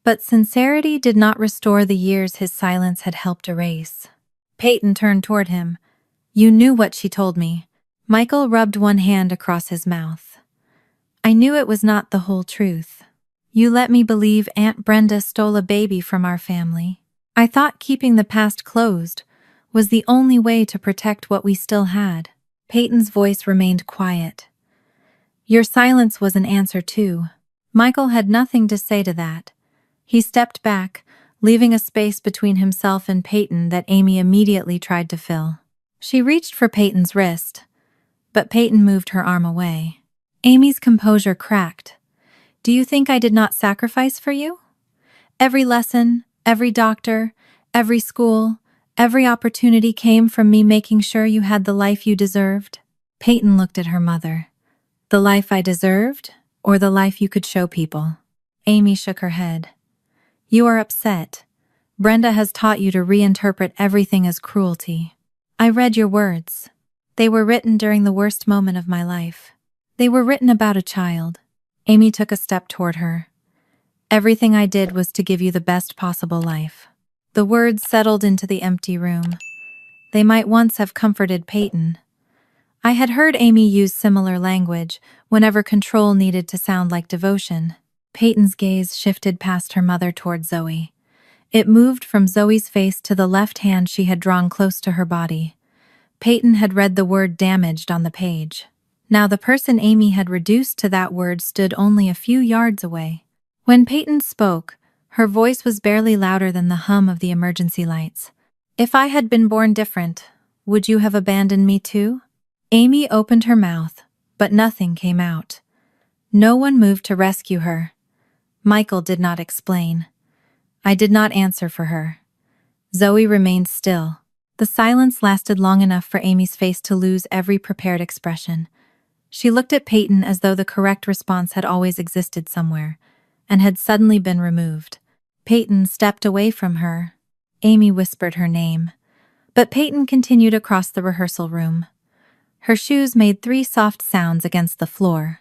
but sincerity did not restore the years his silence had helped erase. Peyton turned toward him. You knew what she told me. Michael rubbed one hand across his mouth. I knew it was not the whole truth. You let me believe Aunt Brenda stole a baby from our family. I thought keeping the past closed was the only way to protect what we still had. Peyton's voice remained quiet. Your silence was an answer too. Michael had nothing to say to that. He stepped back, leaving a space between himself and Peyton that Amy immediately tried to fill. She reached for Peyton's wrist, but Peyton moved her arm away. Amy's composure cracked. Do you think I did not sacrifice for you? Every lesson, every doctor, every school, every opportunity came from me making sure you had the life you deserved. Peyton looked at her mother. The life I deserved, or the life you could show people? Amy shook her head. You are upset. Brenda has taught you to reinterpret everything as cruelty. I read your words. They were written during the worst moment of my life. They were written about a child. Amy took a step toward her. Everything I did was to give you the best possible life. The words settled into the empty room. They might once have comforted Peyton. I had heard Amy use similar language whenever control needed to sound like devotion. Peyton's gaze shifted past her mother toward Zoe. It moved from Zoe's face to the left hand she had drawn close to her body. Peyton had read the word damaged on the page. Now the person Amy had reduced to that word stood only a few yards away. When Peyton spoke, her voice was barely louder than the hum of the emergency lights. If I had been born different, would you have abandoned me too? Amy opened her mouth, but nothing came out. No one moved to rescue her. Michael did not explain. I did not answer for her. Zoe remained still. The silence lasted long enough for Amy's face to lose every prepared expression. She looked at Peyton as though the correct response had always existed somewhere, and had suddenly been removed. Peyton stepped away from her. Amy whispered her name. But Peyton continued across the rehearsal room. Her shoes made 3 soft sounds against the floor,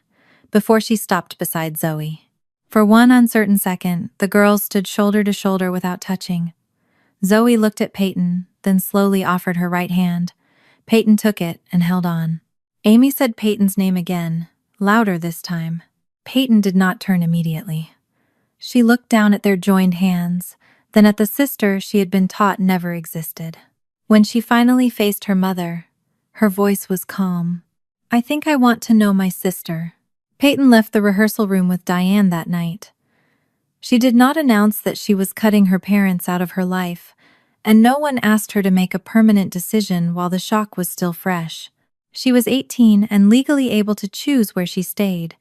before she stopped beside Zoe. For one uncertain second, the girls stood shoulder to shoulder without touching. Zoe looked at Peyton, then slowly offered her right hand. Peyton took it and held on. Amy said Peyton's name again, louder this time. Peyton did not turn immediately. She looked down at their joined hands, then at the sister she had been taught never existed. When she finally faced her mother, her voice was calm. I think I want to know my sister. Peyton left the rehearsal room with Diane that night. She did not announce that she was cutting her parents out of her life, and no one asked her to make a permanent decision while the shock was still fresh. She was 18 and legally able to choose where she stayed,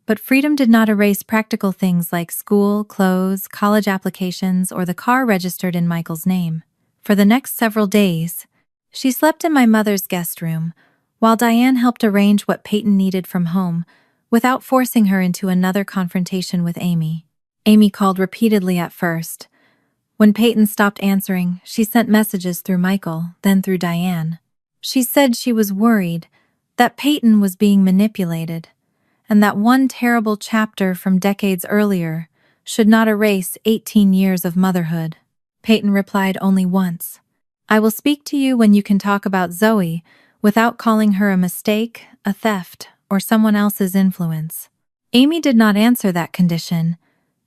but freedom did not erase practical things like school, clothes, college applications, or the car registered in Michael's name. For the next several days, she slept in my mother's guest room, while Diane helped arrange what Peyton needed from home, without forcing her into another confrontation with Amy. Amy called repeatedly at first. When Peyton stopped answering, she sent messages through Michael, then through Diane. She said she was worried that Peyton was being manipulated, and that one terrible chapter from decades earlier should not erase 18 years of motherhood. Peyton replied only once. I will speak to you when you can talk about Zoe without calling her a mistake, a theft, or someone else's influence. Amy did not answer that condition.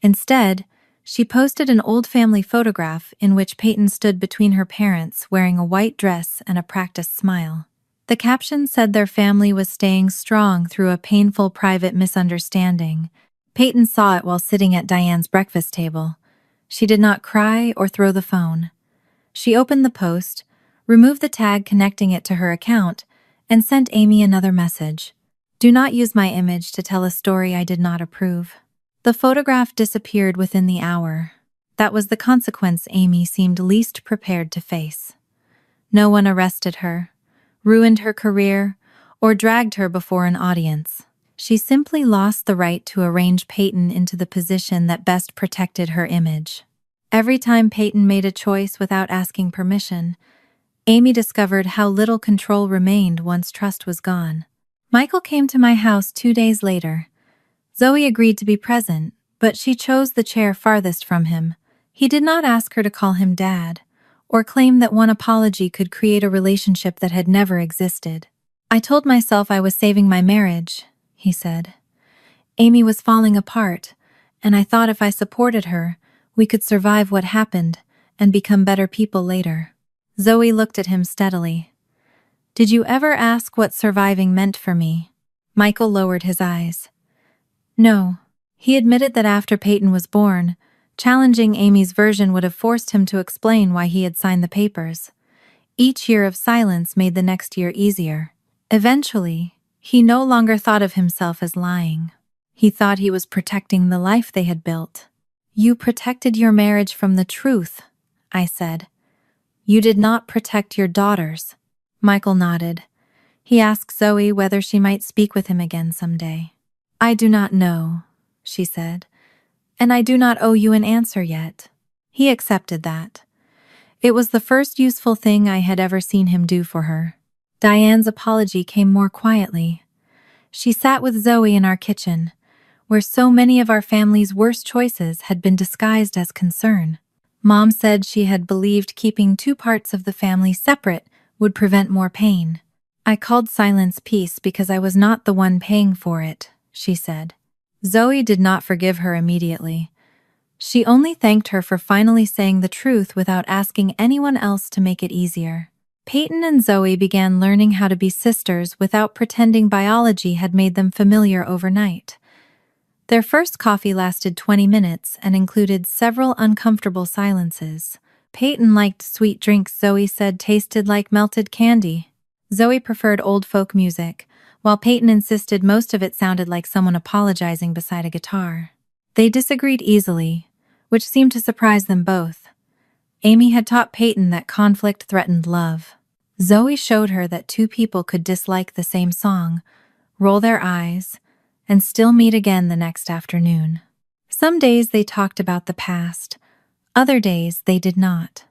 Instead, she posted an old family photograph in which Peyton stood between her parents wearing a white dress and a practiced smile. The caption said their family was staying strong through a painful private misunderstanding. Peyton saw it while sitting at Diane's breakfast table. She did not cry or throw the phone. She opened the post, removed the tag connecting it to her account, and sent Amy another message. Do not use my image to tell a story I did not approve. The photograph disappeared within the hour. That was the consequence Amy seemed least prepared to face. No one arrested her, ruined her career, or dragged her before an audience. She simply lost the right to arrange Peyton into the position that best protected her image. Every time Peyton made a choice without asking permission, Amy discovered how little control remained once trust was gone. Michael came to my house 2 days later. Zoe agreed to be present, but she chose the chair farthest from him. He did not ask her to call him Dad, or claim that one apology could create a relationship that had never existed. I told myself I was saving my marriage, he said. Amy was falling apart, and I thought if I supported her, we could survive what happened and become better people later. Zoe looked at him steadily. Did you ever ask what surviving meant for me? Michael lowered his eyes. No. He admitted that after Peyton was born, challenging Amy's version would have forced him to explain why he had signed the papers. Each year of silence made the next year easier. Eventually, he no longer thought of himself as lying. He thought he was protecting the life they had built. You protected your marriage from the truth, I said. You did not protect your daughters. Michael nodded. He asked Zoe whether she might speak with him again someday. I do not know, she said, and I do not owe you an answer yet. He accepted that. It was the first useful thing I had ever seen him do for her. Diane's apology came more quietly. She sat with Zoe in our kitchen, where so many of our family's worst choices had been disguised as concern. Mom said she had believed keeping two parts of the family separate would prevent more pain. I called silence peace because I was not the one paying for it, she said. Zoe did not forgive her immediately. She only thanked her for finally saying the truth without asking anyone else to make it easier. Peyton and Zoe began learning how to be sisters without pretending biology had made them familiar overnight. Their first coffee lasted 20 minutes and included several uncomfortable silences. Peyton liked sweet drinks Zoe said tasted like melted candy. Zoe preferred old folk music, while Peyton insisted most of it sounded like someone apologizing beside a guitar. They disagreed easily, which seemed to surprise them both. Amy had taught Peyton that conflict threatened love. Zoe showed her that two people could dislike the same song, roll their eyes, and still meet again the next afternoon. Some days they talked about the past, other days they did not.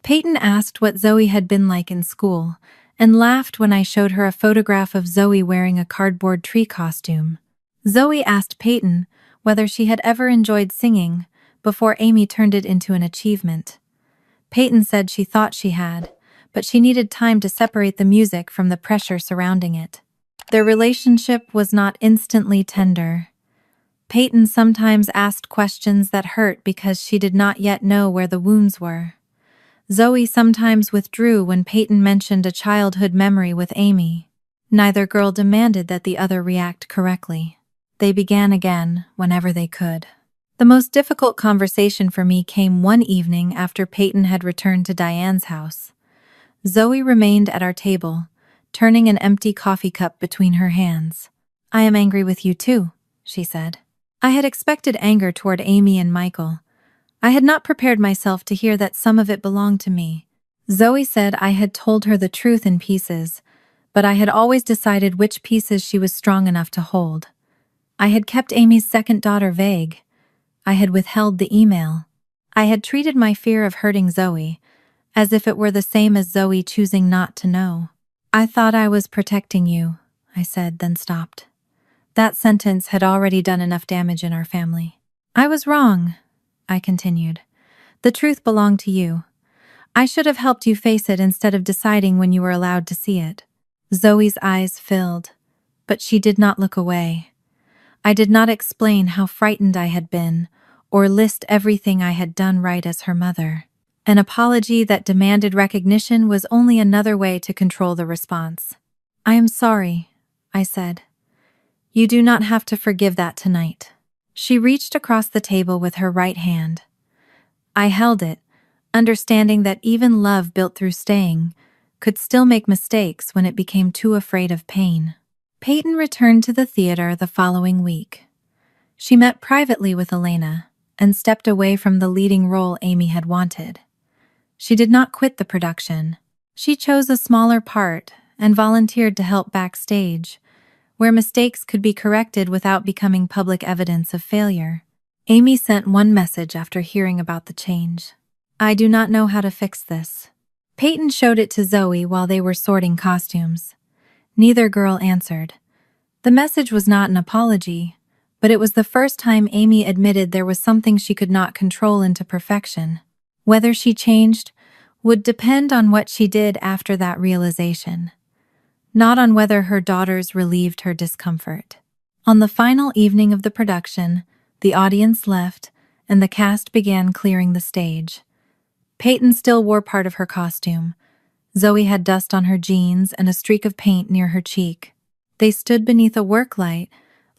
Peyton asked what Zoe had been like in school, and laughed when I showed her a photograph of Zoe wearing a cardboard tree costume. Zoe asked Peyton whether she had ever enjoyed singing before Amy turned it into an achievement. Peyton said she thought she had, but she needed time to separate the music from the pressure surrounding it. Their relationship was not instantly tender. Peyton sometimes asked questions that hurt because she did not yet know where the wounds were. Zoe sometimes withdrew when Peyton mentioned a childhood memory with Amy. Neither girl demanded that the other react correctly. They began again whenever they could. The most difficult conversation for me came one evening after Peyton had returned to Diane's house. Zoe remained at our table, turning an empty coffee cup between her hands. I am angry with you too, she said. I had expected anger toward Amy and Michael. I had not prepared myself to hear that some of it belonged to me. Zoe said I had told her the truth in pieces, but I had always decided which pieces she was strong enough to hold. I had kept Amy's second daughter vague. I had withheld the email. I had treated my fear of hurting Zoe as if it were the same as Zoe choosing not to know. I thought I was protecting you, I said, then stopped. That sentence had already done enough damage in our family. I was wrong, I continued. The truth belonged to you. I should have helped you face it instead of deciding when you were allowed to see it. Zoe's eyes filled, but she did not look away. I did not explain how frightened I had been, or list everything I had done right as her mother. An apology that demanded recognition was only another way to control the response. I am sorry, I said. You do not have to forgive that tonight. She reached across the table with her right hand. I held it, understanding that even love built through staying could still make mistakes when it became too afraid of pain. Peyton returned to the theater the following week. She met privately with Elena and stepped away from the leading role Amy had wanted. She did not quit the production. She chose a smaller part and volunteered to help backstage, where mistakes could be corrected without becoming public evidence of failure. Amy sent one message after hearing about the change. I do not know how to fix this. Peyton showed it to Zoe while they were sorting costumes. Neither girl answered. The message was not an apology, but it was the first time Amy admitted there was something she could not control into perfection. Whether she changed would depend on what she did after that realization, not on whether her daughters relieved her discomfort. On the final evening of the production, the audience left and the cast began clearing the stage. Peyton still wore part of her costume. Zoe had dust on her jeans and a streak of paint near her cheek. They stood beneath a work light,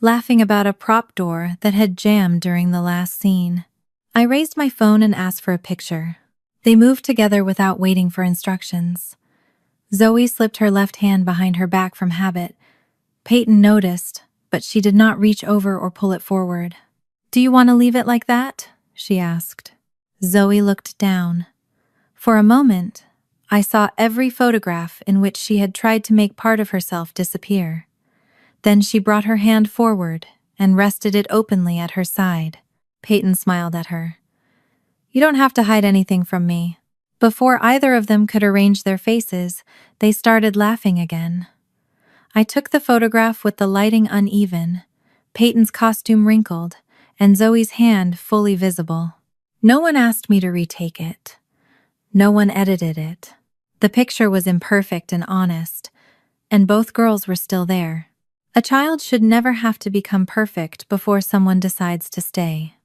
laughing about a prop door that had jammed during the last scene. I raised my phone and asked for a picture. They moved together without waiting for instructions. Zoe slipped her left hand behind her back from habit. Peyton noticed, but she did not reach over or pull it forward. "Do you want to leave it like that?" she asked. Zoe looked down. For a moment, I saw every photograph in which she had tried to make part of herself disappear. Then she brought her hand forward and rested it openly at her side. Peyton smiled at her. "You don't have to hide anything from me." Before either of them could arrange their faces, they started laughing again. I took the photograph with the lighting uneven, Peyton's costume wrinkled, and Zoe's hand fully visible. No one asked me to retake it. No one edited it. The picture was imperfect and honest, and both girls were still there. A child should never have to become perfect before someone decides to stay.